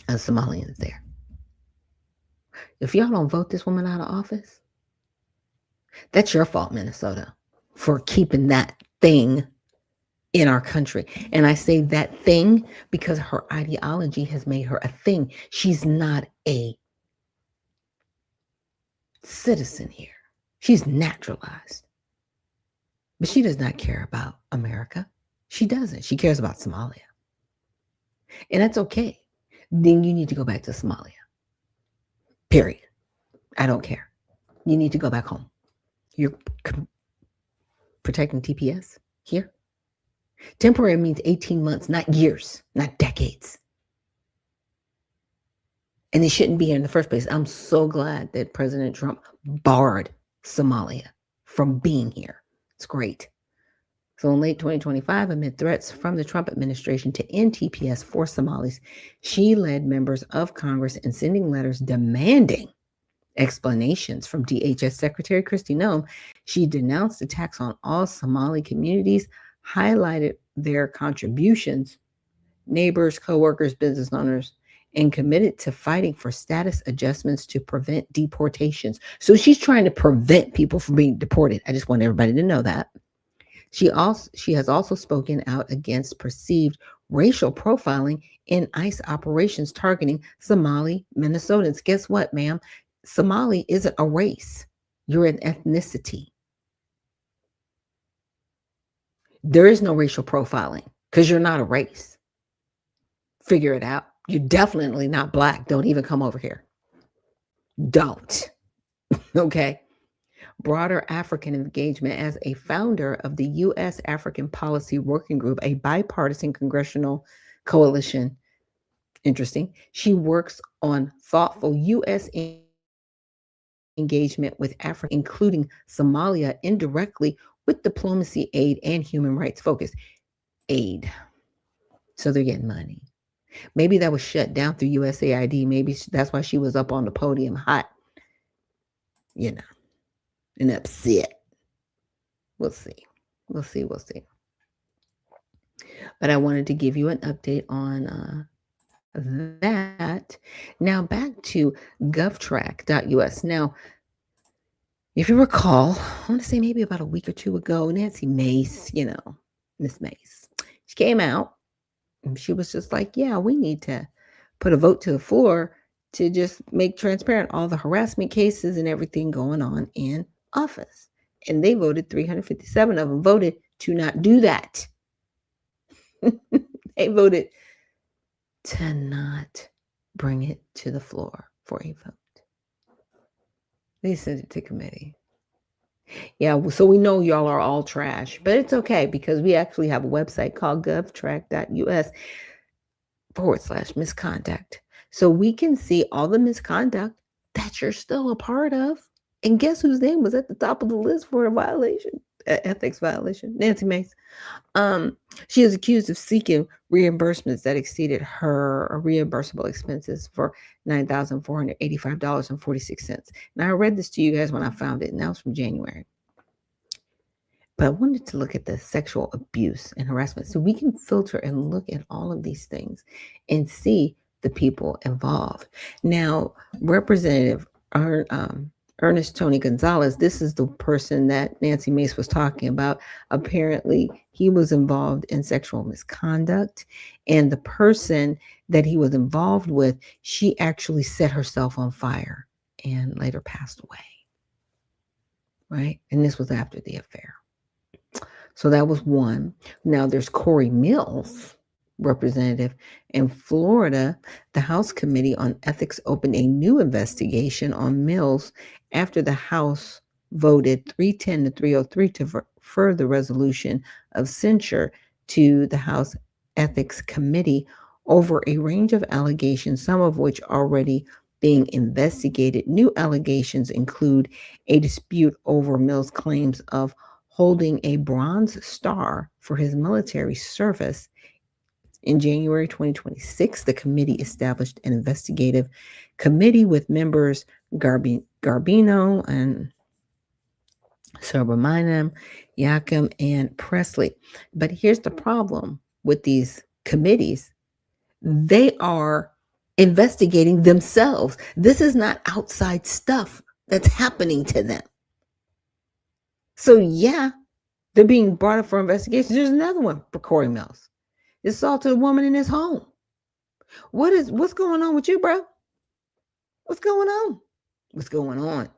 of Somalians there. If y'all don't vote this woman out of office, that's your fault, Minnesota, for keeping that thing in our country. And I say that thing because her ideology has made her a thing. She's not a citizen here. She's naturalized. But she does not care about America. She doesn't. She cares about Somalia. And that's okay. Then you need to go back to Somalia. Period. I don't care. You need to go back home. You're protecting TPS here. Temporary means 18 months, not years, not decades. And they shouldn't be here in the first place. I'm so glad that President Trump barred Somalia from being here. It's great. So in late 2025, amid threats from the Trump administration to end TPS for Somalis, she led members of Congress in sending letters demanding explanations from DHS Secretary Kristi Noem. She denounced attacks on all Somali communities, highlighted their contributions, neighbors, co-workers, business owners, and committed to fighting for status adjustments to prevent deportations. So she's trying to prevent people from being deported. I just want everybody to know that. She has also spoken out against perceived racial profiling in ICE operations targeting Somali Minnesotans. Guess what, ma'am? Somali isn't a race. You're an ethnicity. There is no racial profiling because you're not a race. Figure it out. You're definitely not Black. Don't even come over here. Don't. Okay. Broader African engagement. As a founder of the U.S. African Policy Working Group, a bipartisan congressional coalition. Interesting. She works on thoughtful U.S. engagement with Africa, including Somalia, indirectly with diplomacy, aid, and human rights focus. Aid. So they're getting money. Maybe that was shut down through USAID. Maybe that's why she was up on the podium hot, and upset. We'll see. We'll see. But I wanted to give you an update on that. Now back to govtrack.us. Now, if you recall, I want to say maybe about a week or two ago, Nancy Mace, Miss Mace, she came out and she was just like, yeah, we need to put a vote to the floor to just make transparent all the harassment cases and everything going on in office. And they voted, 357 of them voted to not do that. They voted to not bring it to the floor for a vote. They sent it to committee. Yeah, so we know y'all are all trash, but it's okay because we actually have a website called govtrack.us/misconduct. So we can see all the misconduct that you're still a part of. And guess whose name was at the top of the list for a violation, ethics violation? Nancy Mace. She is accused of seeking reimbursements that exceeded her reimbursable expenses for $9,485.46. Now, I read this to you guys when I found it, and that was from January. But I wanted to look at the sexual abuse and harassment. So we can filter and look at all of these things and see the people involved. Now, Representative Ernest Tony Gonzalez, this is the person that Nancy Mace was talking about. Apparently, he was involved in sexual misconduct, and the person that he was involved with, she actually set herself on fire and later passed away. Right? And this was after the affair. So that was one. Now there's Corey Mills, representative in Florida. The House Committee on Ethics opened a new investigation on Mills after the House voted 310 to 303 to refer the resolution of censure to the House Ethics Committee over a range of allegations, some of which already being investigated. New allegations include a dispute over Mills' claims of holding a Bronze Star for his military service. In January 2026, the committee established an investigative committee with members Garbino and Subramaniam, Yakum, and Presley. But here's the problem with these committees. They are investigating themselves. This is not outside stuff that's happening to them. So yeah, they're being brought up for investigation. There's another one for Corey Mills. Assaulted a woman in his home. What's going on with you, bro? What's going on? What's going on?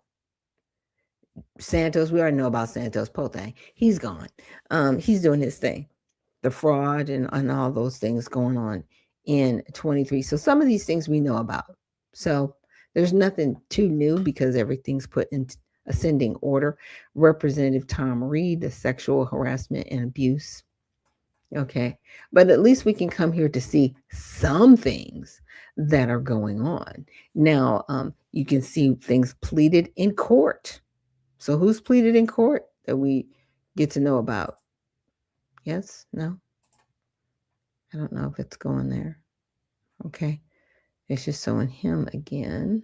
Santos, we already know about Santos. Po thing. He's gone. He's doing his thing. The fraud and all those things going on in 23. So some of these things we know about. So there's nothing too new because everything's put in ascending order. Representative Tom Reed, the sexual harassment and abuse. Okay. But at least we can come here to see some things that are going on. Now, you can see things pleaded in court. So who's pleaded in court that we get to know about? Yes? No? I don't know if it's going there. Okay. It's just showing him again.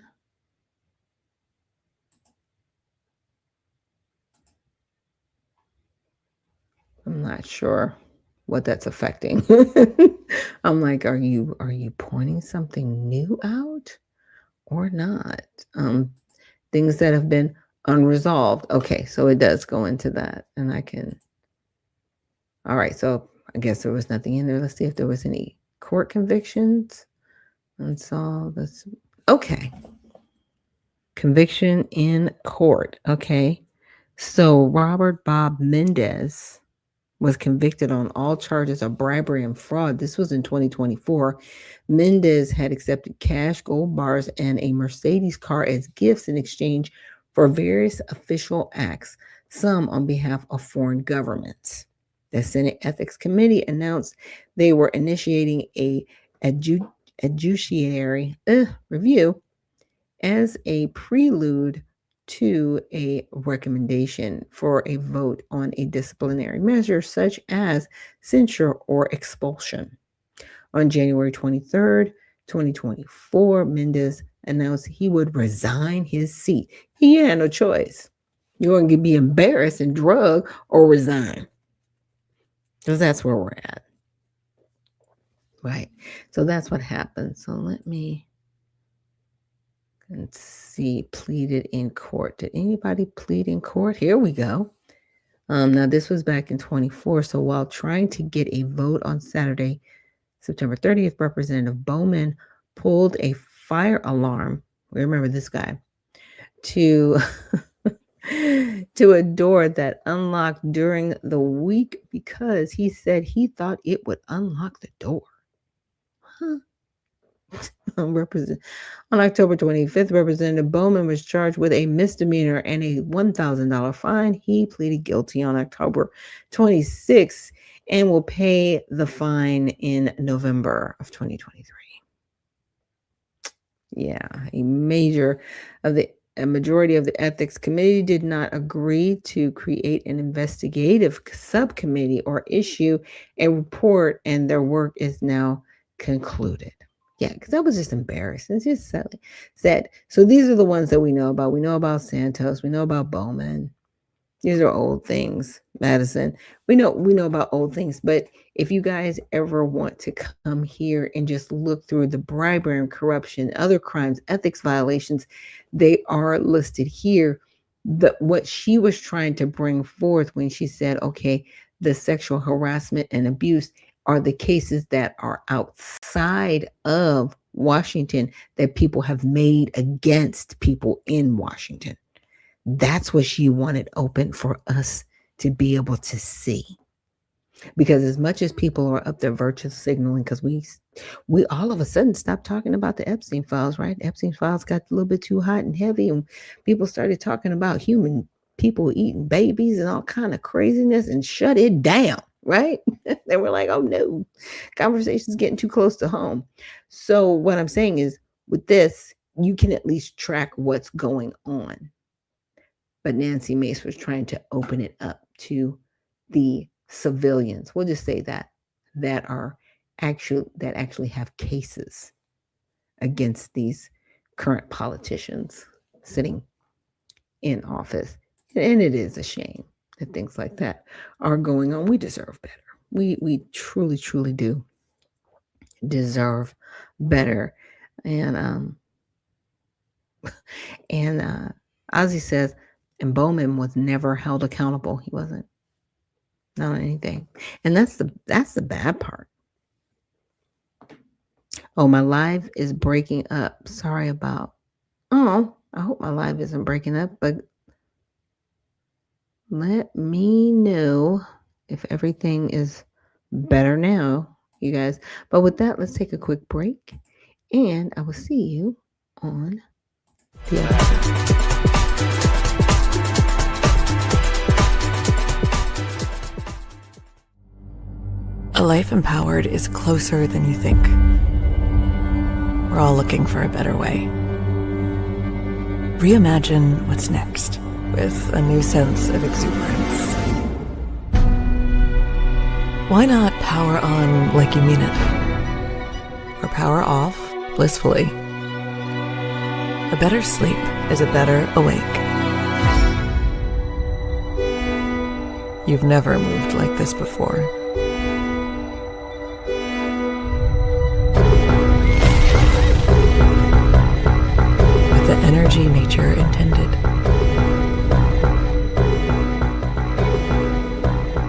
I'm not sure what that's affecting. I'm like, are you pointing something new out or not? Things that have been unresolved. Okay, so it does go into that, and I can. All right, so I guess there was nothing in there. Let's see if there was any court convictions. Unsolved. This. Okay. Conviction in court. Okay. So Robert Bob Mendez was convicted on all charges of bribery and fraud. This was in 2024. Mendez had accepted cash, gold bars, and a Mercedes car as gifts in exchange for various official acts, some on behalf of foreign governments. The Senate Ethics Committee announced they were initiating a judiciary review as a prelude to a recommendation for a vote on a disciplinary measure such as censure or expulsion. On January 23rd, 2024, Mendez announced he would resign his seat. He had no choice. You're going to be embarrassed and drug or resign. Because that's where we're at. Right. So that's what happened. So let me see. Pleaded in court. Did anybody plead in court? Here we go. Now this was back in 24. So while trying to get a vote on Saturday, September 30th, Representative Bowman pulled a fire alarm. Remember this guy to a door that unlocked during the week because he said he thought it would unlock the door. Huh. On October 25th, Representative Bowman was charged with a misdemeanor and a $1,000 fine. He pleaded guilty on October 26th and will pay the fine in November of 2023. Yeah, a majority of the Ethics Committee did not agree to create an investigative subcommittee or issue a report, and their work is now concluded. Yeah, because that was just embarrassing. It's just sad. So these are the ones that we know about. We know about Santos. We know about Bowman. These are old things. Madison. We know about old things. But if you guys ever want to come here and just look through the bribery and corruption, other crimes, ethics violations, they are listed here. What she was trying to bring forth when she said, okay, the sexual harassment and abuse are the cases that are outside of Washington that people have made against people in Washington. That's what she wanted open for us to be able to see. Because as much as people are up there virtue signaling, because we all of a sudden stopped talking about the Epstein files, right? Epstein files got a little bit too hot and heavy, and people started talking about human people eating babies and all kind of craziness and shut it down, right? They were like, oh no, conversation's getting too close to home. So what I'm saying is with this, you can at least track what's going on. But Nancy Mace was trying to open it up to the civilians. We'll just say that actually have cases against these current politicians sitting in office. And it is a shame that things like that are going on. We deserve better. We truly, truly do deserve better. And Ozzy says, and Bowman was never held accountable. He wasn't. Not on anything. And that's the bad part. Oh, my live is breaking up. Sorry about. Oh, I hope my live isn't breaking up, but let me know if everything is better now, you guys. But with that, let's take a quick break, and I will see you on the other side. A life empowered is closer than you think. We're all looking for a better way. Reimagine what's next with a new sense of exuberance. Why not power on like you mean it? Or power off blissfully? A better sleep is a better awake. You've never moved like this before. With the energy nature intended.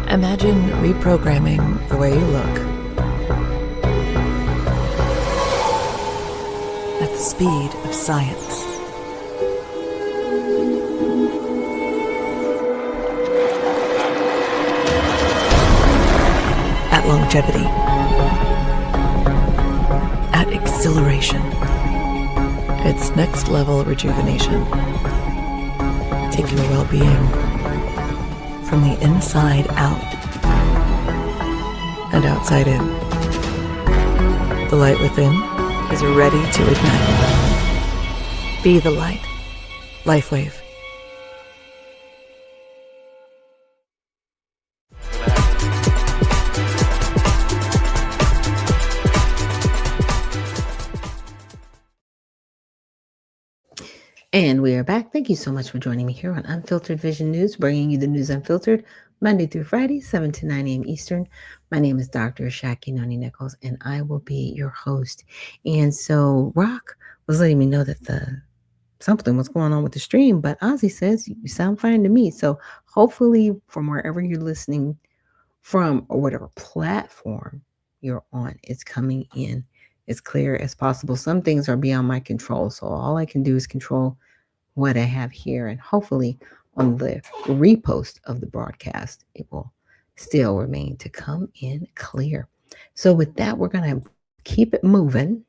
Imagine reprogramming the way you look at the speed of science. At longevity. At exhilaration. It's next level rejuvenation. Taking your well-being from the inside out and outside in. The light within is ready to ignite. Be the light. LifeWave. And we are back. Thank you so much for joining me here on Unfiltered Vision News, bringing you the news unfiltered, Monday through Friday, 7 to 9 a.m. Eastern. My name is Dr. Ashaki Noni Nichols, and I will be your host. And so Rock was letting me know that something was going on with the stream, but Ozzy says you sound fine to me. So hopefully from wherever you're listening from or whatever platform you're on, it's coming in as clear as possible. Some things are beyond my control, so all I can do is control what I have here, and hopefully on the repost of the broadcast, it will still remain to come in clear. So with that, we're going to keep it moving.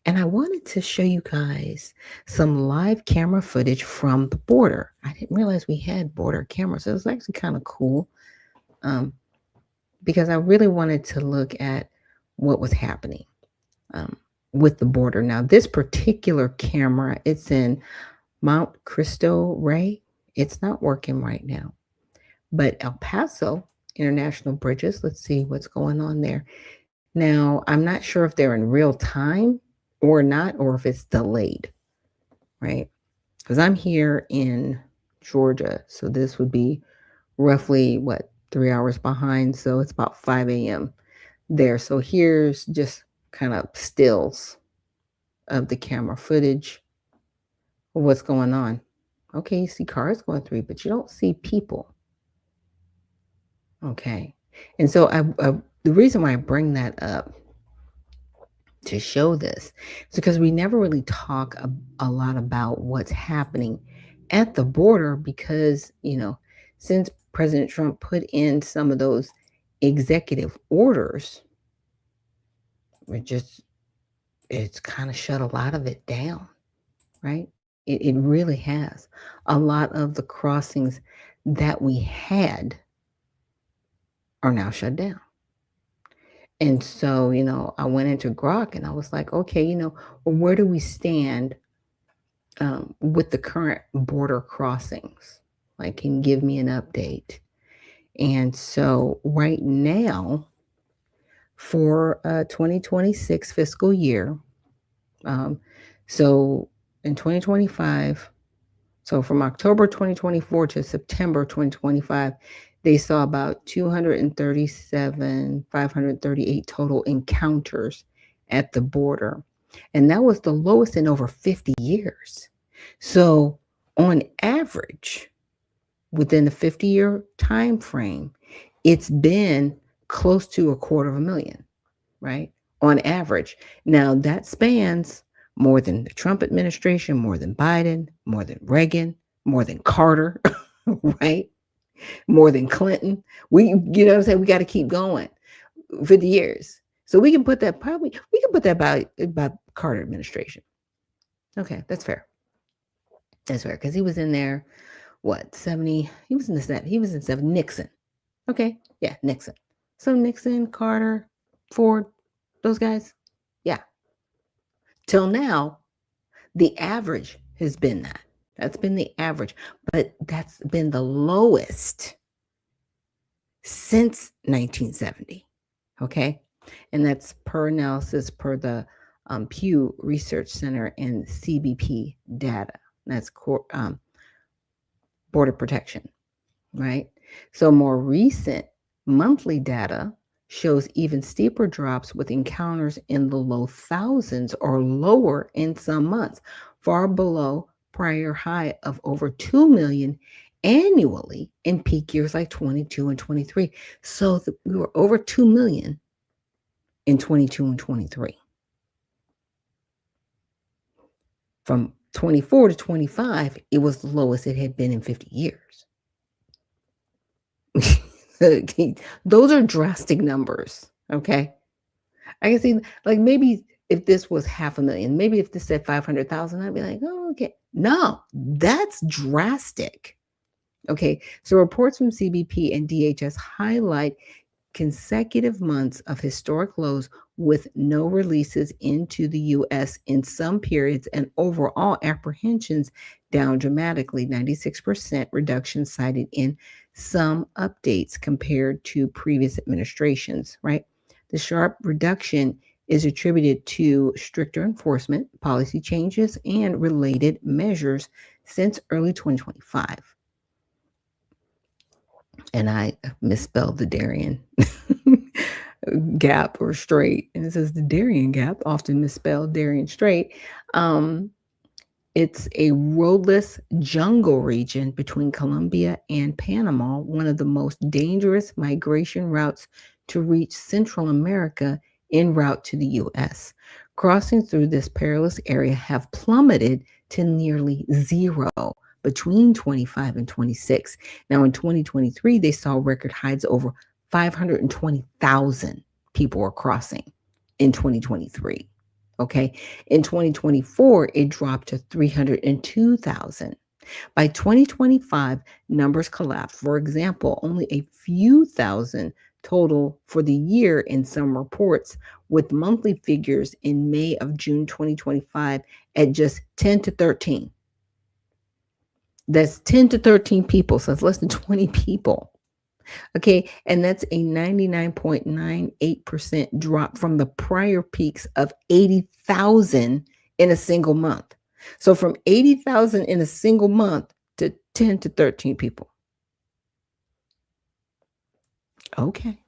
And I wanted to show you guys some live camera footage from the border. I didn't realize we had border cameras. So it was actually kind of cool because I really wanted to look at what was happening with the border. Now, this particular camera, it's in Mount Cristo Rey. It's not working right now. But El Paso International Bridges, let's see what's going on there. Now, I'm not sure if they're in real time or not, or if it's delayed, right? Because I'm here in Georgia, so this would be roughly, 3 hours behind, so it's about 5 a.m. there. So here's just kind of stills of the camera footage of what's going on. Okay, you see cars going through, but you don't see people. Okay, and so the reason why I bring that up to show this is because we never really talk a lot about what's happening at the border because, since President Trump put in some of those executive orders, it's kind of shut a lot of it down, right? It really has. A lot of the crossings that we had are now shut down. And so, I went into Grok and I was like, okay, where do we stand with the current border crossings? Like, can you give me an update? And so right now, for 2026 fiscal year, so in 2025, so from October 2024 to September 2025, they saw about 538 total encounters at the border. And that was the lowest in over 50 years. So on average, within the 50-year time frame, it's been close to $250,000, right? On average. Now that spans more than the Trump administration, more than Biden, more than Reagan, more than Carter, right? More than Clinton. We know what I'm saying? We got to keep going 50 years. So we can put that about Carter administration. Okay, that's fair. That's fair. Because he was in there, 70? He was in 70. Nixon. Okay, yeah, Nixon. So Nixon, Carter, Ford, those guys. Yeah. Till now, the average has been that. That's been the average. But that's been the lowest since 1970. Okay. And that's per analysis per the Pew Research Center and CBP data. That's border protection, right? So more recent monthly data shows even steeper drops with encounters in the low thousands or lower in some months, far below prior high of over 2 million annually in peak years like 22 and 23. So we were over 2 million in 22 and 23. From 24 to 25, it was the lowest it had been in 50 years. Those are drastic numbers, okay? I can see, like, maybe if this was 500,000, maybe if this said 500,000, I'd be like, oh, okay. No, that's drastic. Okay, so reports from CBP and DHS highlight consecutive months of historic lows with no releases into the U.S. in some periods, and overall apprehensions down dramatically, 96% reduction cited in some updates compared to previous administrations, right? The sharp reduction is attributed to stricter enforcement, policy changes, and related measures since early 2025. And I misspelled the Darien Gap or Strait, and it says the Darien Gap, often misspelled Darien Strait. It's a roadless jungle region between Colombia and Panama, one of the most dangerous migration routes to reach Central America en route to the U.S. Crossings through this perilous area have plummeted to nearly zero between 25 and 26. Now in 2023, they saw record highs. Over 520,000 people were crossing in 2023. Okay. In 2024, it dropped to 302,000. By 2025, numbers collapsed. For example, only a few thousand total for the year in some reports, with monthly figures in May of June 2025 at just 10 to 13. That's 10 to 13 people. So it's less than 20 people. Okay. And that's a 99.98% drop from the prior peaks of 80,000 in a single month. So from 80,000 in a single month to 10 to 13 people. Okay.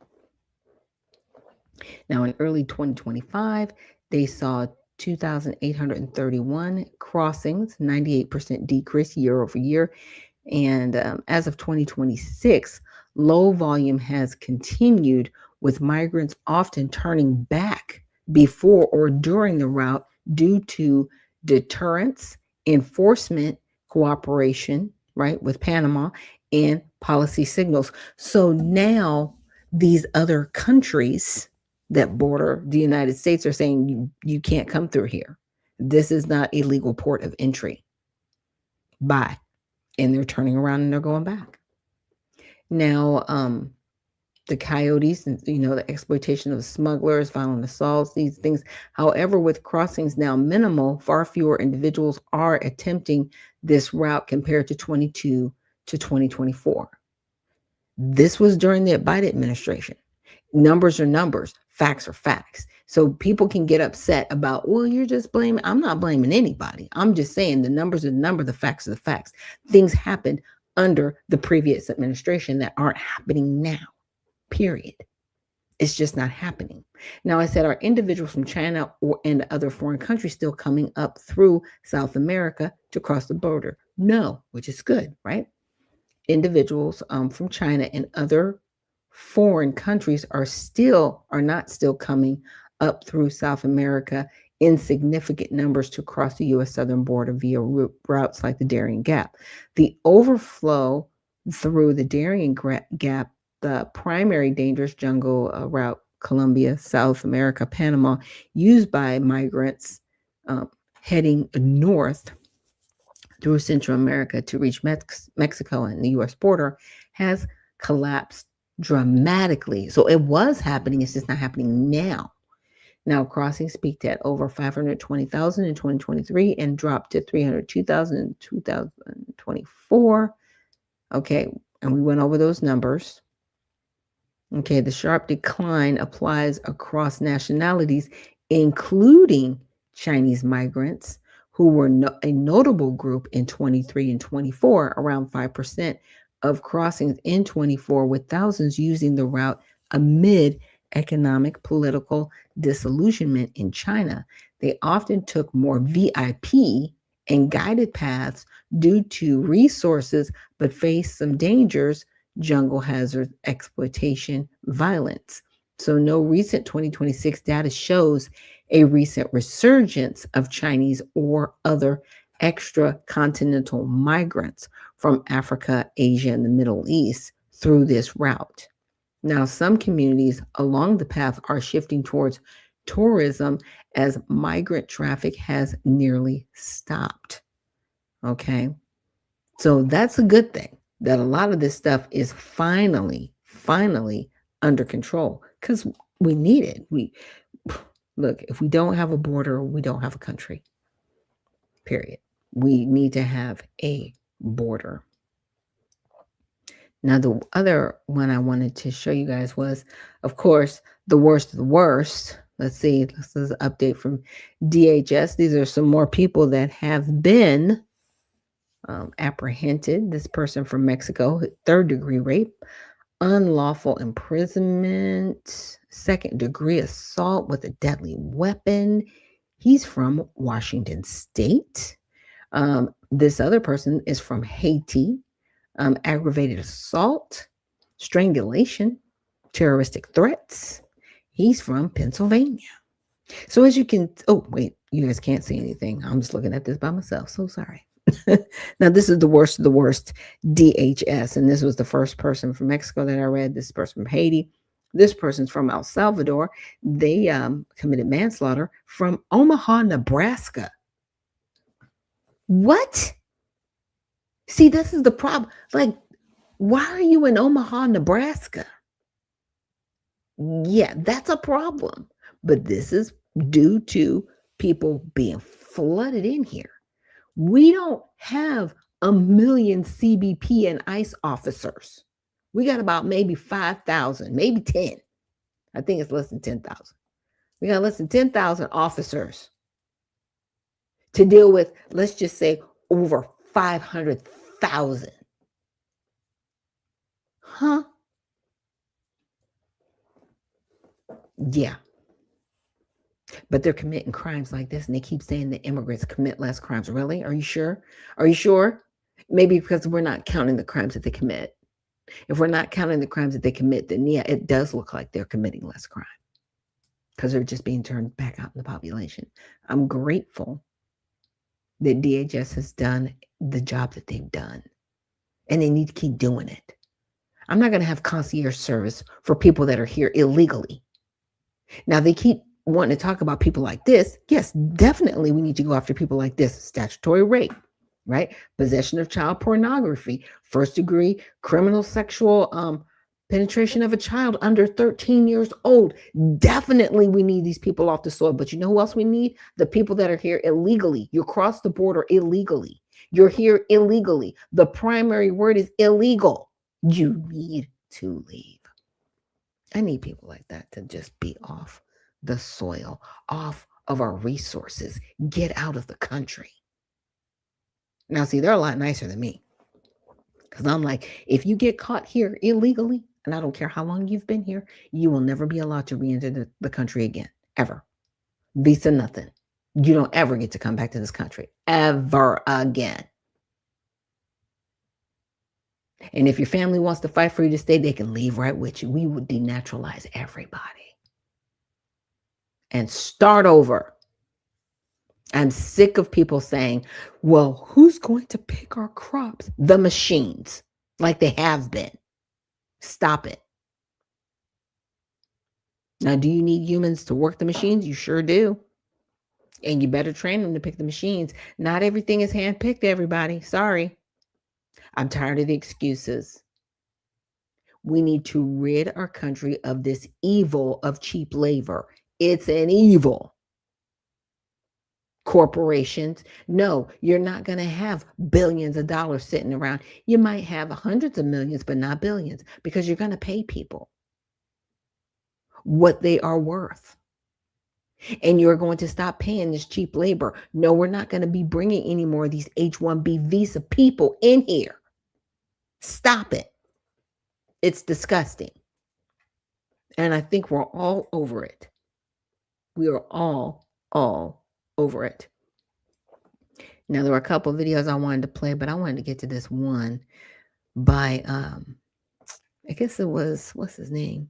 Now in early 2025, they saw 2,831 crossings, 98% decrease year over year. And as of 2026, low volume has continued, with migrants often turning back before or during the route due to deterrence, enforcement, cooperation, right, with Panama, and policy signals. So now these other countries that border the United States are saying you can't come through here. This is not a legal port of entry. Bye. And they're turning around and they're going back. Now, the coyotes and, the exploitation of smugglers, violent assaults, these things. However, with crossings now minimal, far fewer individuals are attempting this route compared to 22 to 2024. This was during the Biden administration. Numbers are numbers, facts are facts. So people can get upset about, well, you're just blaming. I'm not blaming anybody. I'm just saying the numbers are the number, the facts are the facts. Things happened under the previous administration that aren't happening now, period. It's just not happening. Now, I said, are individuals from China and other foreign countries still coming up through South America to cross the border? No, which is good, right? Individuals from China and other foreign countries are not still coming up through South America in significant numbers to cross the U.S. southern border via routes like the Darien Gap. The overflow through the Darien Gap, the primary dangerous jungle route, Colombia, South America, Panama, used by migrants heading north through Central America to reach Mexico and the U.S. border, has collapsed dramatically. So it was happening, it's just not happening now. Now, crossings peaked at over 520,000 in 2023 and dropped to 302,000 in 2024. Okay, and we went over those numbers. Okay, the sharp decline applies across nationalities, including Chinese migrants, who were a notable group in 23 and 24, around 5% of crossings in 24, with thousands using the route amid economic, political disillusionment in China. They often took more VIP and guided paths due to resources, but faced some dangers, jungle hazards, exploitation, violence. So no recent 2026 data shows a recent resurgence of Chinese or other extra-continental migrants from Africa, Asia, and the Middle East through this route. Now, some communities along the path are shifting towards tourism as migrant traffic has nearly stopped. Okay, so that's a good thing that a lot of this stuff is finally under control, because we need it. Look, if we don't have a border, we don't have a country, period. We need to have a border. Now, the other one I wanted to show you guys was, of course, the worst of the worst. Let's see, this is an update from DHS. These are some more people that have been apprehended. This person from Mexico, third-degree rape, unlawful imprisonment, second-degree assault with a deadly weapon. He's from Washington State. This other person is from Haiti. Aggravated assault, strangulation, terroristic threats. He's from Pennsylvania. So as you can, oh, wait, you guys can't see anything. I'm just looking at this by myself. So sorry. Now, this is the worst of the worst, DHS. And this was the first person from Mexico that I read. This person from Haiti. This person's from El Salvador. They committed manslaughter from Omaha, Nebraska. What? See, this is the problem. Like, why are you in Omaha, Nebraska? Yeah, that's a problem. But this is due to people being flooded in here. We don't have 1 million CBP and ICE officers. We got about maybe 5,000, maybe 10. I think it's less than 10,000. We got less than 10,000 officers to deal with, let's just say, over 500,000. Huh? Yeah. But they're committing crimes like this, and they keep saying that immigrants commit less crimes. Really? Are you sure? Are you sure? Maybe because we're not counting the crimes that they commit. If we're not counting the crimes that they commit, then yeah, it does look like they're committing less crime because they're just being turned back out in the population. I'm grateful that DHS has done the job that they've done, and they need to keep doing it. I'm not going to have concierge service for people that are here illegally. Now, they keep wanting to talk about people like this. Yes, definitely we need to go after people like this. Statutory rape, right? Possession of child pornography, first degree criminal sexual penetration of a child under 13 years old. Definitely we need these people off the soil. But you know who else we need? The people that are here illegally. You cross the border illegally. You're here illegally. The primary word is illegal. You need to leave. I need people like that to just be off the soil, off of our resources, get out of the country. Now, see, they're a lot nicer than me, because I'm like, if you get caught here illegally, and I don't care how long you've been here, you will never be allowed to re-enter the country again, ever. Visa, nothing. You don't ever get to come back to this country, ever again. And if your family wants to fight for you to stay, they can leave right with you. We would denaturalize everybody and start over. I'm sick of people saying, well, who's going to pick our crops? The machines, like they have been. Stop it. Now, do you need humans to work the machines? You sure do. And you better train them to pick the machines. Not everything is handpicked, everybody. Sorry. I'm tired of the excuses. We need to rid our country of this evil of cheap labor. It's an evil. Corporations, no, you're not going to have billions of dollars sitting around. You might have hundreds of millions, but not billions, because you're going to pay people what they are worth. And you're going to stop paying this cheap labor. No, we're not going to be bringing any more of these H-1B visa people in here. Stop it. It's disgusting. And I think we're all over it. We are all over it. Now, there were a couple of videos I wanted to play, but I wanted to get to this one by, I guess it was, what's his name?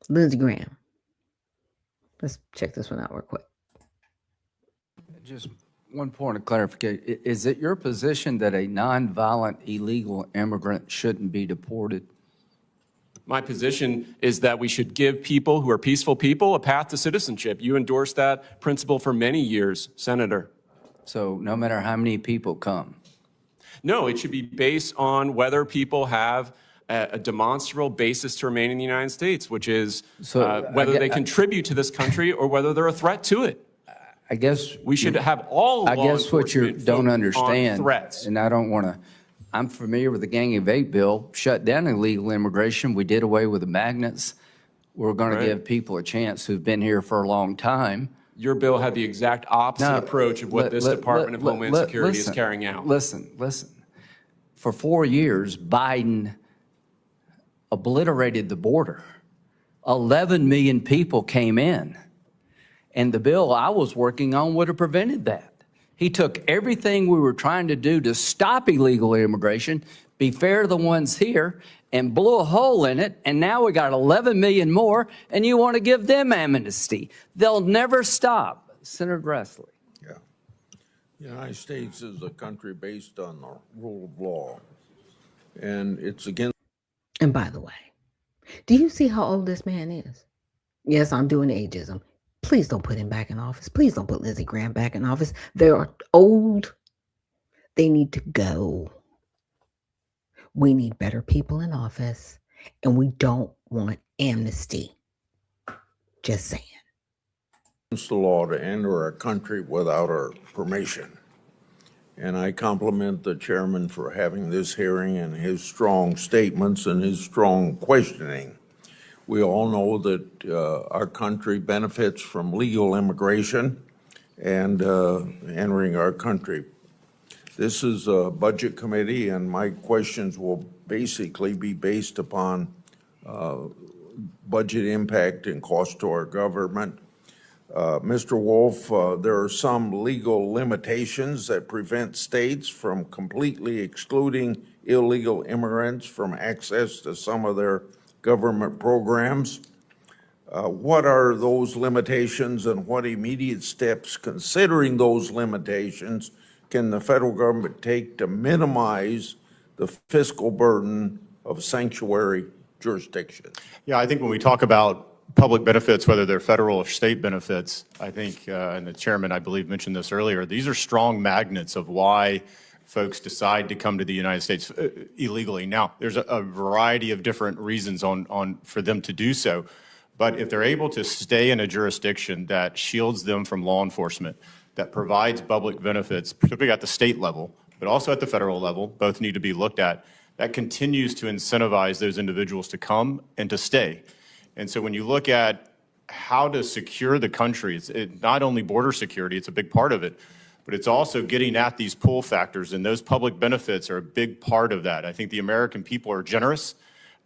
Lindsey Graham. Let's check this one out real quick. Just one point of clarification. Is it your position that a nonviolent illegal immigrant shouldn't be deported? My position is that we should give people who are peaceful people a path to citizenship. You endorsed that principle for many years, Senator. So no matter how many people come? No, it should be based on whether people have a demonstrable basis to remain in the United States, which is whether they contribute to this country or whether they're a threat to it. I guess we should have all. I guess what you don't understand, threats. And I don't want to. I'm familiar with the Gang of Eight bill, shut down illegal immigration. We did away with the magnets. We're going to give people a chance who've been here for a long time. Your bill had the exact opposite approach of what this Department of Homeland Security is carrying out. Listen. For 4 years, Biden obliterated the border. 11 million people came in. And the bill I was working on would have prevented that. He took everything we were trying to do to stop illegal immigration, be fair to the ones here, and blew a hole in it. And now we got 11 million more, and you want to give them amnesty. They'll never stop. Senator Grassley. Yeah. The United States is a country based on the rule of law. And it's against. And by the way, do you see how old this man is? Yes, I'm doing ageism. Please don't put him back in office. Please don't put Lindsey Graham back in office. They are old. They need to go. We need better people in office, and we don't want amnesty. Just saying. It's the law to enter our country without our permission. And I compliment the chairman for having this hearing and his strong statements and his strong questioning. We all know that our country benefits from legal immigration and entering our country. This is a budget committee, and my questions will basically be based upon budget impact and cost to our government. Mr. Wolf, there are some legal limitations that prevent states from completely excluding illegal immigrants from access to some of their government programs. What are those limitations, and what immediate steps, considering those limitations, can the federal government take to minimize the fiscal burden of sanctuary jurisdictions? Yeah, I think when we talk about public benefits, whether they're federal or state benefits, I think, and the chairman, I believe, mentioned this earlier, these are strong magnets of why folks decide to come to the United States illegally. Now, there's a variety of different reasons for them to do so, but if they're able to stay in a jurisdiction that shields them from law enforcement, that provides public benefits, particularly at the state level, but also at the federal level, both need to be looked at, that continues to incentivize those individuals to come and to stay. And so when you look at how to secure the country, it's not only border security, it's a big part of it, but but it's also getting at these pull factors, and those public benefits are a big part of that. I think the American people are generous.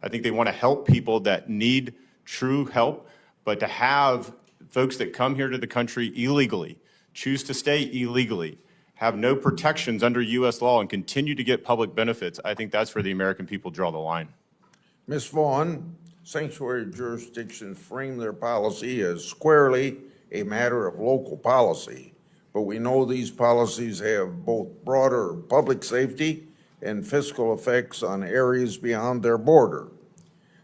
I think they want to help people that need true help, but to have folks that come here to the country illegally, choose to stay illegally, have no protections under U.S. law, and continue to get public benefits, I think that's where the American people draw the line. Ms. Vaughn, sanctuary jurisdictions frame their policy as squarely a matter of local policy, but we know these policies have both broader public safety and fiscal effects on areas beyond their border.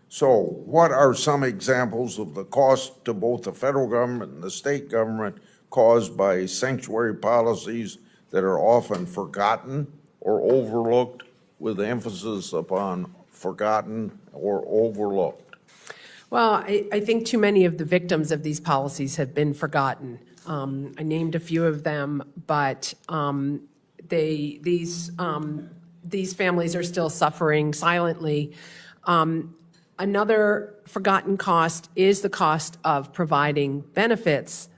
So what are some examples of the cost to both the federal government and the state government caused by sanctuary policies that are often forgotten or overlooked, with emphasis upon forgotten or overlooked? Well, I think too many of the victims of these policies have been forgotten. I named a few of them, but these families are still suffering silently. Another forgotten cost is the cost of providing benefits,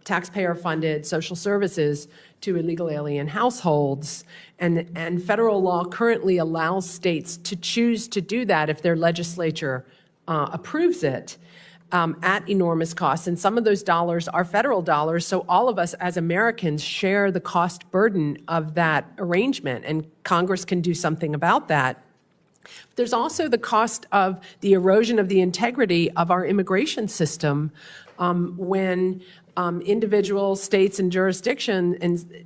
taxpayer-funded social services to illegal alien households. And federal law currently allows states to choose to do that if their legislature approves it at enormous costs. And some of those dollars are federal dollars, so all of us as Americans share the cost burden of that arrangement, and Congress can do something about that. There's also the cost of the erosion of the integrity of our immigration system when individual states and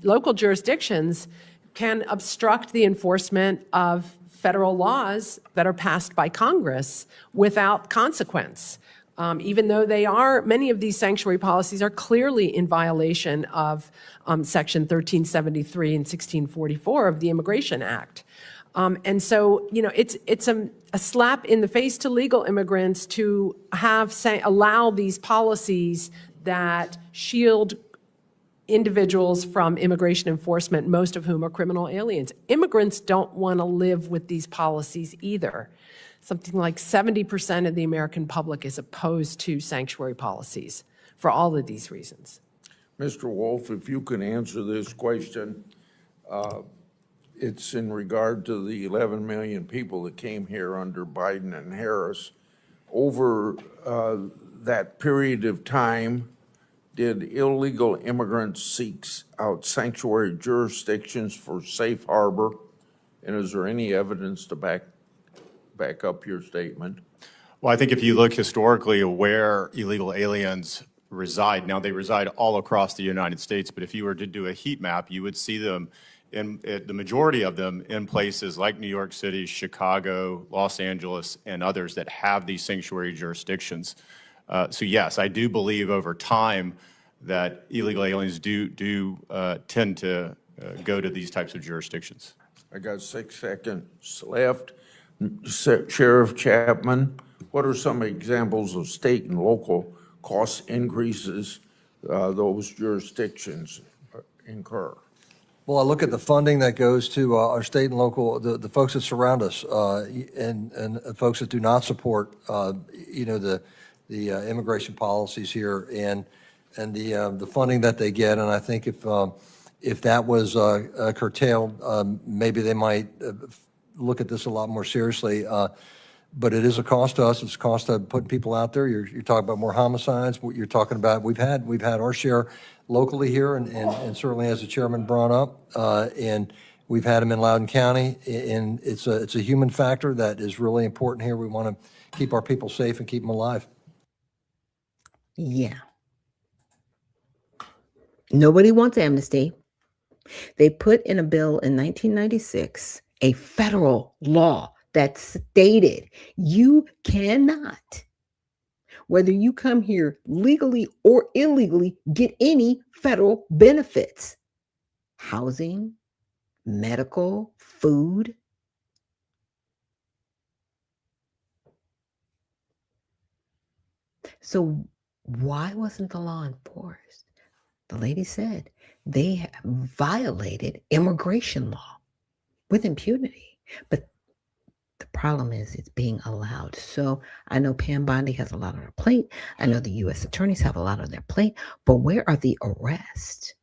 local jurisdictions can obstruct the enforcement of federal laws that are passed by Congress without consequence. Even though many of these sanctuary policies are clearly in violation of Section 1373 and 1644 of the Immigration Act. And so, it's a slap in the face to legal immigrants to allow these policies that shield individuals from immigration enforcement, most of whom are criminal aliens. Immigrants don't want to live with these policies either. Something like 70% of the American public is opposed to sanctuary policies for all of these reasons. Mr. Wolf, if you can answer this question, it's in regard to the 11 million people that came here under Biden and Harris. Over that period of time, did illegal immigrants seek out sanctuary jurisdictions for safe harbor? And is there any evidence to back up your statement? Well, I think if you look historically where illegal aliens reside, now they reside all across the United States, but if you were to do a heat map, you would see them the majority of them in places like New York City, Chicago, Los Angeles, and others that have these sanctuary jurisdictions. So yes, I do believe over time that illegal aliens do tend to go to these types of jurisdictions. I got 6 seconds left. Sheriff Chapman, what are some examples of state and local cost increases those jurisdictions incur? Well, I look at the funding that goes to our state and local, the folks that surround us, and folks that do not support, the immigration policies here, and the funding that they get. And I think if that was curtailed, maybe they might look at this a lot more seriously. But it is a cost to us. It's a cost to putting people out there. You're talking about more homicides. What you're talking about, we've had our share locally here, and certainly as the chairman brought up, and we've had them in Loudoun County, and it's a human factor that is really important here. We want to keep our people safe and keep them alive. Yeah. Nobody wants amnesty. They put in a bill in 1996 a federal law that stated you cannot, whether you come here legally or illegally, get any federal benefits. Housing, medical, food. So why wasn't the law enforced? The lady said they violated immigration law with impunity. But the problem is it's being allowed. So I know Pam Bondi has a lot on her plate. I know the U.S. attorneys have a lot on their plate. But where are the arrests?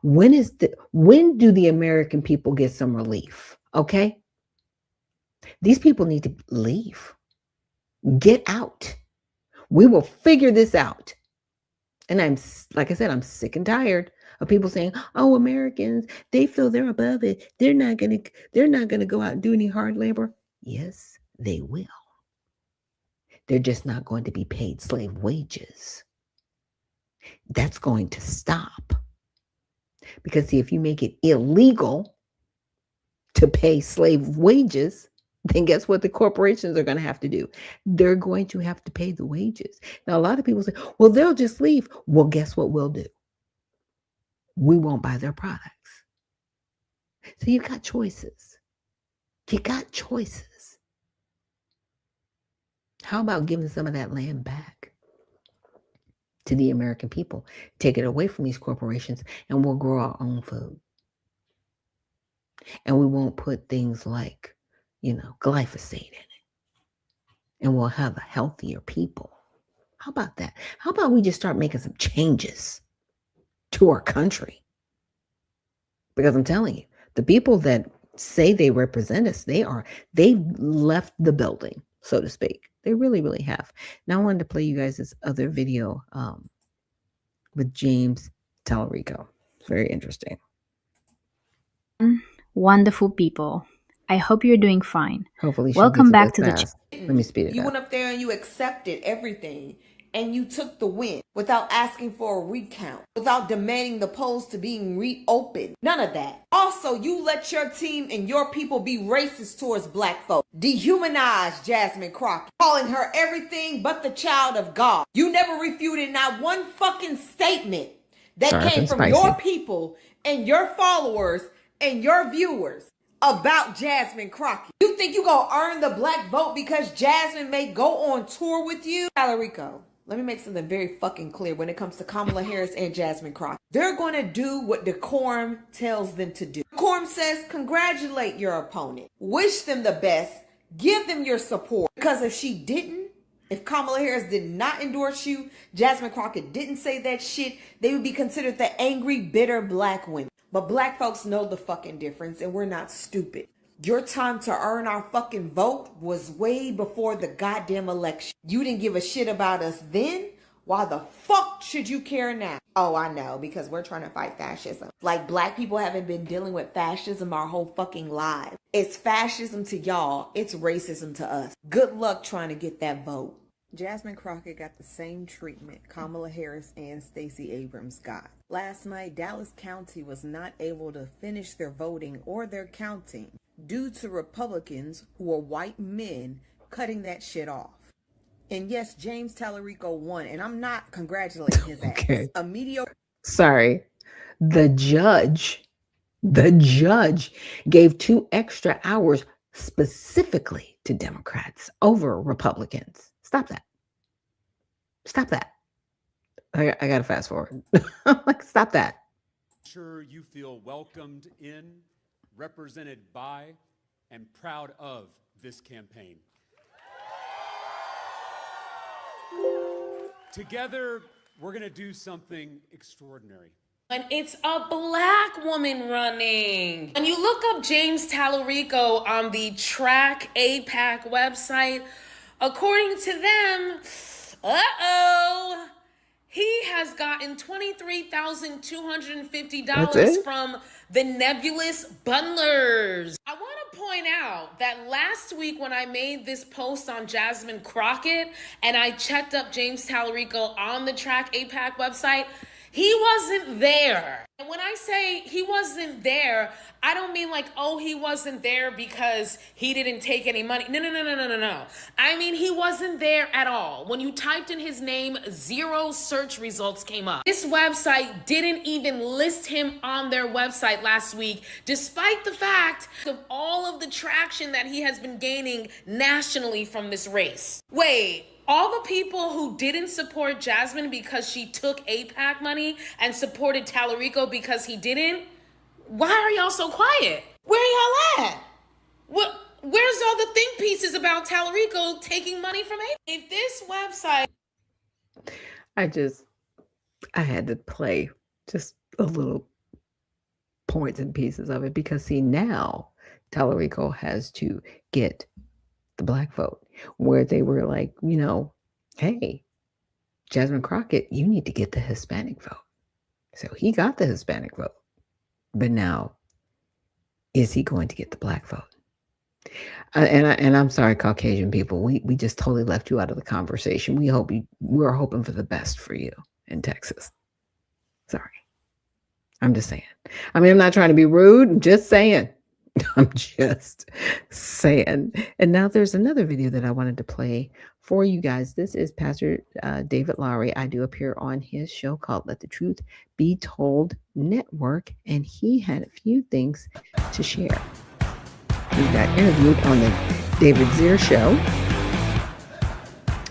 When do the American people get some relief? Okay? These people need to leave. Get out. We will figure this out. And like I said, I'm sick and tired of people saying, "Oh, Americans, they feel they're above it. They're not gonna go out and do any hard labor." Yes, they will. They're just not going to be paid slave wages. That's going to stop. Because see, if you make it illegal to pay slave wages, then guess what the corporations are going to have to do? They're going to have to pay the wages. Now, a lot of people say, well, they'll just leave. Well, guess what we'll do? We won't buy their products. So you've got choices. You got choices. How about giving some of that land back to the American people? Take it away from these corporations and we'll grow our own food. And we won't put things like, glyphosate in it. And we'll have a healthier people. How about that? How about we just start making some changes to our country? Because I'm telling you, the people that say they represent us, they've left the building, so to speak. They really, really have. Now I wanted to play you guys this other video with James Tallarico. It's very interesting. Wonderful people. I hope you're doing fine. Hopefully she Welcome gets it back as to the fast. Let me speed it You up. went up there and you accepted everything and you took the win without asking for a recount, without demanding the polls to being reopened. None of that. Also, you let your team and your people be racist towards black folks. Dehumanize Jasmine Crockett, calling her everything but the child of God. You never refuted not one fucking statement that Sorry, came I'm from spicy. your people and your followers and your viewers about Jasmine Crockett. You think you gonna earn the black vote because Jasmine may go on tour with you? Tallarico, let me make something very fucking clear when it comes to Kamala Harris and Jasmine Crockett. They're gonna do what decorum tells them to do. Decorum says congratulate your opponent, wish them the best, give them your support. Because if Kamala Harris did not endorse you, Jasmine Crockett didn't say that shit, they would be considered the angry, bitter black women. But black folks know the fucking difference and we're not stupid. Your time to earn our fucking vote was way before the goddamn election. You didn't give a shit about us then. Why the fuck should you care now? Oh, I know, because we're trying to fight fascism. Like black people haven't been dealing with fascism our whole fucking lives. It's fascism to y'all. It's racism to us. Good luck trying to get that vote. Jasmine Crockett got the same treatment Kamala Harris and Stacey Abrams got. Last night, Dallas County was not able to finish their voting or their counting due to Republicans who are white men cutting that shit off. And yes, James Tallarico won, and I'm not congratulating his ass. A mediocre... Sorry. The judge gave 2 extra hours specifically to Democrats over Republicans. Stop that. Stop that. I got to fast forward. Like, stop that. Sure you feel welcomed in, represented by, and proud of this campaign. Together, we're going to do something extraordinary. And it's a black woman running. When you look up James Tallarico on the Track APAC website, according to them, he has gotten $23,250 from the nebulous bundlers. I want to point out that last week when I made this post on Jasmine Crockett and I checked up James Tallarico on the Track APAC website, he wasn't there. And when I say he wasn't there, I don't mean like, oh, he wasn't there because he didn't take any money. No. I mean, he wasn't there at all. When you typed in his name, 0 search results came up. This website didn't even list him on their website last week, despite the fact of all of the traction that he has been gaining nationally from this race. Wait. All the people who didn't support Jasmine because she took APAC money and supported Tallarico because he didn't, why are y'all so quiet? Where y'all at? Where's all the think pieces about Tallarico taking money from APAC? If this website... I had to play just a little points and pieces of it, because see, now Tallarico has to get the black vote, where they were like, hey, Jasmine Crockett, you need to get the Hispanic vote. So he got the Hispanic vote. But now, is he going to get the black vote? And I'm sorry, Caucasian people, we just totally left you out of the conversation. We're hoping for the best for you in Texas. Sorry. I'm just saying. I mean, I'm not trying to be rude. I'm just saying. I'm just saying. And now there's another video that I wanted to play for you guys. This is Pastor David Lowry. I do appear on his show called Let the Truth Be Told Network, and he had a few things to share. We got interviewed on the David Zier Show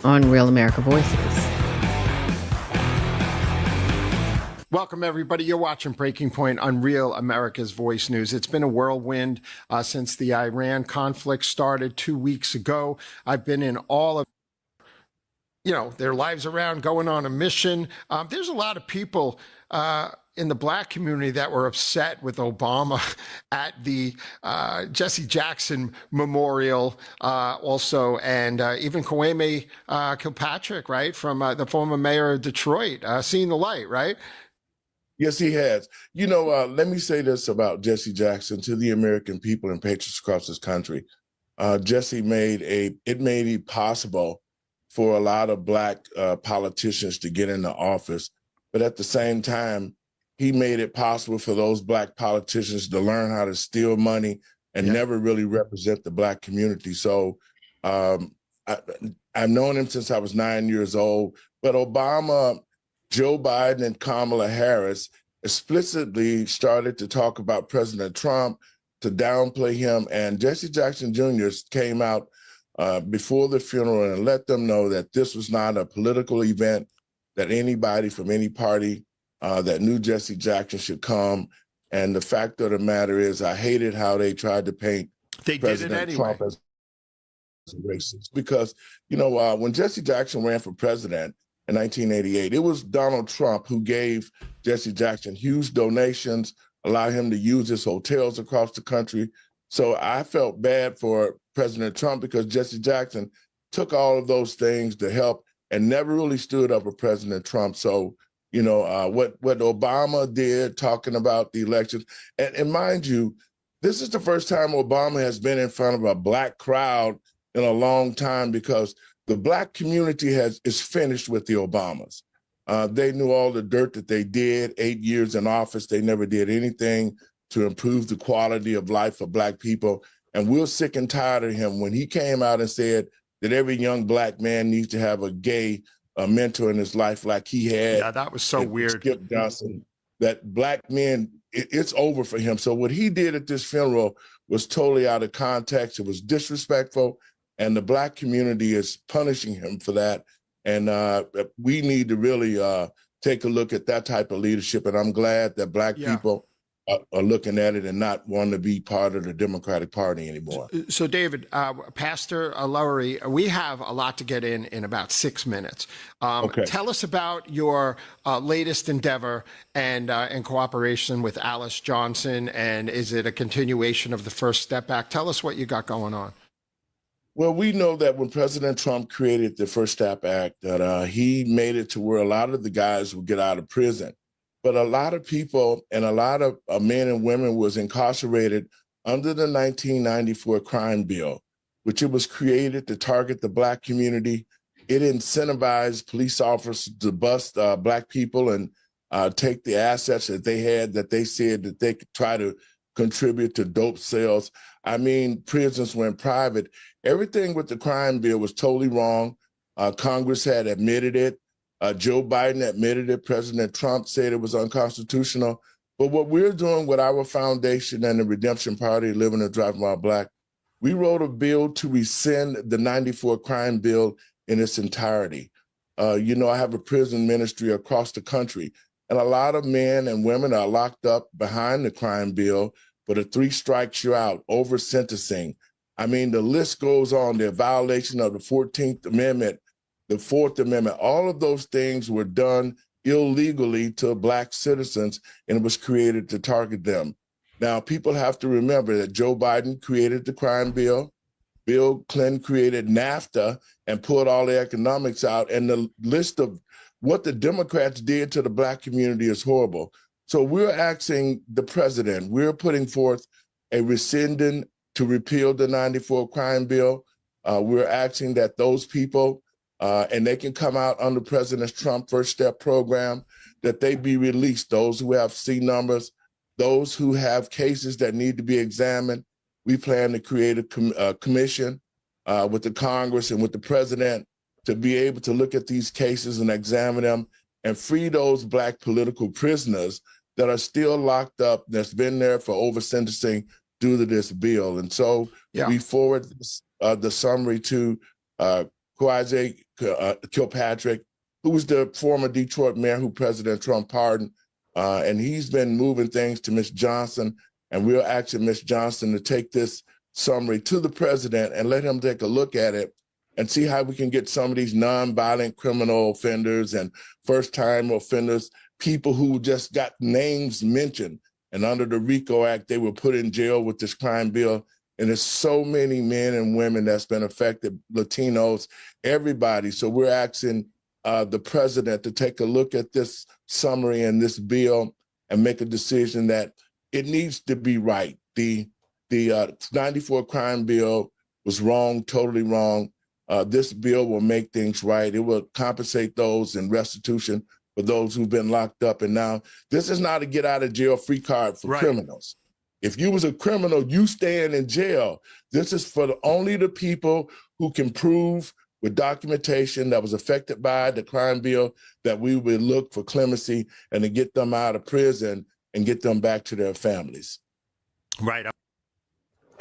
on Real America Voices. Welcome, everybody. You're watching Breaking Point on Real America's Voice News. It's been a whirlwind since the Iran conflict started 2 weeks ago. I've been in all of their lives around, going on a mission. There's a lot of people in the black community that were upset with Obama at the Jesse Jackson Memorial also, and even Kwame Kilpatrick, right, from the former mayor of Detroit, seeing the light, right? Yes, he has. Let me say this about Jesse Jackson to the American people and patriots across this country. Jesse made it possible for a lot of black politicians to get into office, but at the same time, he made it possible for those black politicians to learn how to steal money and never really represent the black community. So I've known him since I was 9 years old, but Obama, Joe Biden, and Kamala Harris explicitly started to talk about President Trump, to downplay him, and Jesse Jackson Jr. came out before the funeral and let them know that this was not a political event, that anybody from any party that knew Jesse Jackson should come. And the fact of the matter is, I hated how they tried to paint President Trump as a racist. Because, when Jesse Jackson ran for president in 1988, it was Donald Trump who gave Jesse Jackson huge donations, allowed him to use his hotels across the country. So I felt bad for President Trump because Jesse Jackson took all of those things to help and never really stood up for President Trump. So, what Obama did, talking about the elections, and mind you, this is the first time Obama has been in front of a black crowd in a long time, because the black community is finished with the Obamas. They knew all the dirt that they did, 8 years in office. They never did anything to improve the quality of life for black people. And we're sick and tired of him when he came out and said that every young black man needs to have a gay mentor in his life like he had. Yeah, that was so weird. Skip Johnson, that black men, it's over for him. So what he did at this funeral was totally out of context. It was disrespectful, and the black community is punishing him for that. And we need to really take a look at that type of leadership. And I'm glad that black people are looking at it and not wanting to be part of the Democratic Party anymore. So, David, Pastor Lowry, we have a lot to get in about 6 minutes. Okay. Tell us about your latest endeavor and in cooperation with Alice Johnson, and is it a continuation of the First Step Act? Tell us what you got going on. Well, we know that when President Trump created the First Step Act, that he made it to where a lot of the guys would get out of prison. But a lot of people and a lot of men and women was incarcerated under the 1994 crime bill, which it was created to target the black community. It incentivized police officers to bust black people and take the assets that they had, that they said that they could try to contribute to dope sales. I mean, prisons went private. Everything with the crime bill was totally wrong. Congress had admitted it. Joe Biden admitted it. President Trump said it was unconstitutional. But what we're doing with our foundation and the Redemption Party, Living and Driving While Black, we wrote a bill to rescind the 94 crime bill in its entirety. I have a prison ministry across the country, and a lot of men and women are locked up behind the crime bill for the 3 strikes you're out, over sentencing. I mean, the list goes on. The violation of the 14th Amendment, the 4th Amendment, all of those things were done illegally to black citizens, and it was created to target them. Now, people have to remember that Joe Biden created the crime bill. Bill Clinton created NAFTA and pulled all the economics out. And the list of what the Democrats did to the Black community is horrible. So we're asking the president, we're putting forth a rescinding to repeal the 94 crime bill. We're asking that those people, and they can come out under President Trump's First Step program, that they be released, those who have C numbers, those who have cases that need to be examined. We plan to create a commission with the Congress and with the president to be able to look at these cases and examine them and free those Black political prisoners that are still locked up, that's been there for over sentencing due to this bill. And so we forward the summary to Kwame Kilpatrick, who was the former Detroit mayor who President Trump pardoned. And he's been moving things to Ms. Johnson, and we're asking Ms. Johnson to take this summary to the president and let him take a look at it and see how we can get some of these nonviolent criminal offenders and first-time offenders, people who just got names mentioned, and under the RICO Act, they were put in jail with this crime bill. And there's so many men and women that's been affected, Latinos, everybody. So we're asking the president to take a look at this summary and this bill and make a decision that it needs to be right. The 94 crime bill was wrong, totally wrong. This bill will make things right. It will compensate those in restitution for those who've been locked up. And now this is not a get out of jail free card for criminals. If you was a criminal, you staying in jail. This is for only the people who can prove with documentation that was affected by the crime bill that we would look for clemency and to get them out of prison and get them back to their families. Right.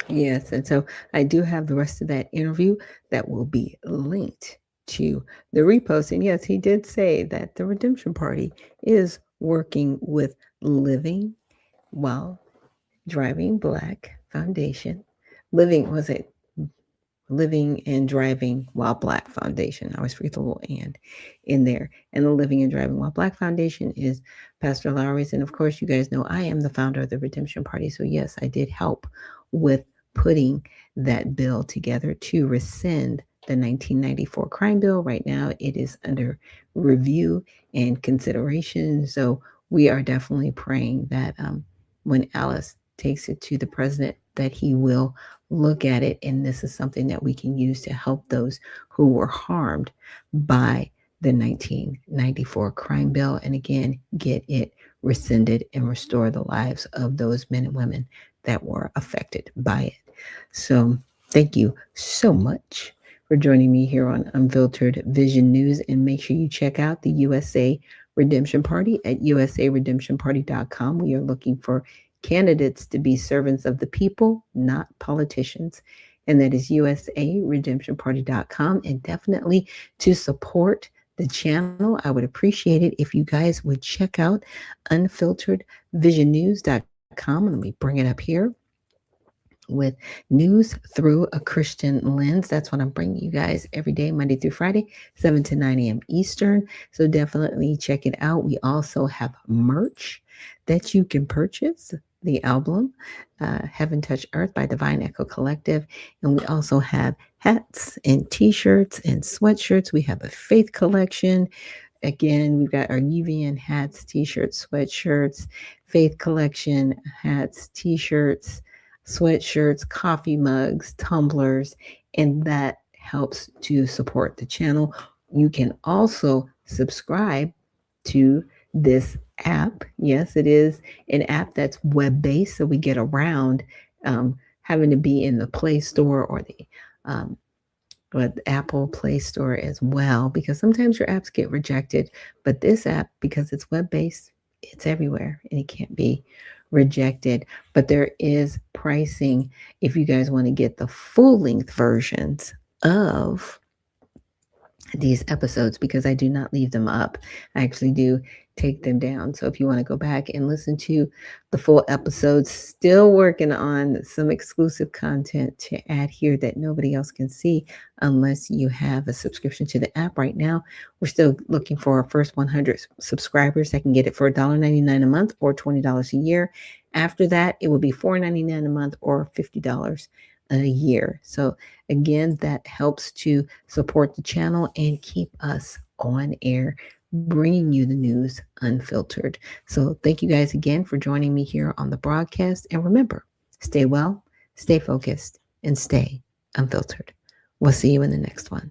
Yes, and so I do have the rest of that interview that will be linked to the repost. And yes, he did say that the Redemption Party is working with Living While Driving Black Foundation. Living and Driving While Black Foundation. I always forget the little and in there. And the Living and Driving While Black Foundation is Pastor Lowry's. And of course, you guys know I am the founder of the Redemption Party. So yes, I did help with putting that bill together to rescind the 1994 crime bill. Right now, it is under review and consideration. So we are definitely praying that when Alice takes it to the president, that he will look at it. And this is something that we can use to help those who were harmed by the 1994 crime bill. And again, get it rescinded and restore the lives of those men and women that were affected by it. So thank you so much for joining me here on Unfiltered Vision News. And make sure you check out the USA Redemption Party at usaredemptionparty.com. We are looking for candidates to be servants of the people, not politicians. And that is usaredemptionparty.com. And definitely to support the channel, I would appreciate it if you guys would check out unfilteredvisionnews.com. And let me bring it up here with news through a Christian lens. That's what I'm bringing you guys every day, Monday through Friday, 7 to 9 a.m. Eastern. So definitely check it out. We also have merch that you can purchase. The album, Heaven Touch Earth by Divine Echo Collective. And we also have hats and t-shirts and sweatshirts. We have a faith collection. Again, we've got our UVN hats, t-shirts, sweatshirts, faith collection, hats, t-shirts, sweatshirts, coffee mugs, tumblers, and that helps to support the channel. You can also subscribe to this app. Yes, it is an app that's web-based, so we get around having to be in the Play Store or the Apple Play Store as well, because sometimes your apps get rejected. But this app, because it's web-based, it's everywhere and it can't be rejected. But there is pricing if you guys want to get the full-length versions of these episodes because I do not leave them up. I actually do take them down. So if you want to go back and listen to the full episodes, still working on some exclusive content to add here that nobody else can see unless you have a subscription to the app. Right now, we're still looking for our first 100 subscribers that can get it for $1.99 a month or $20 a year. After that, it will be $4.99 a month or $50 a year. So again, that helps to support the channel and keep us on air, bringing you the news unfiltered. So thank you guys again for joining me here on the broadcast. And remember, stay well, stay focused, and stay unfiltered. We'll see you in the next one.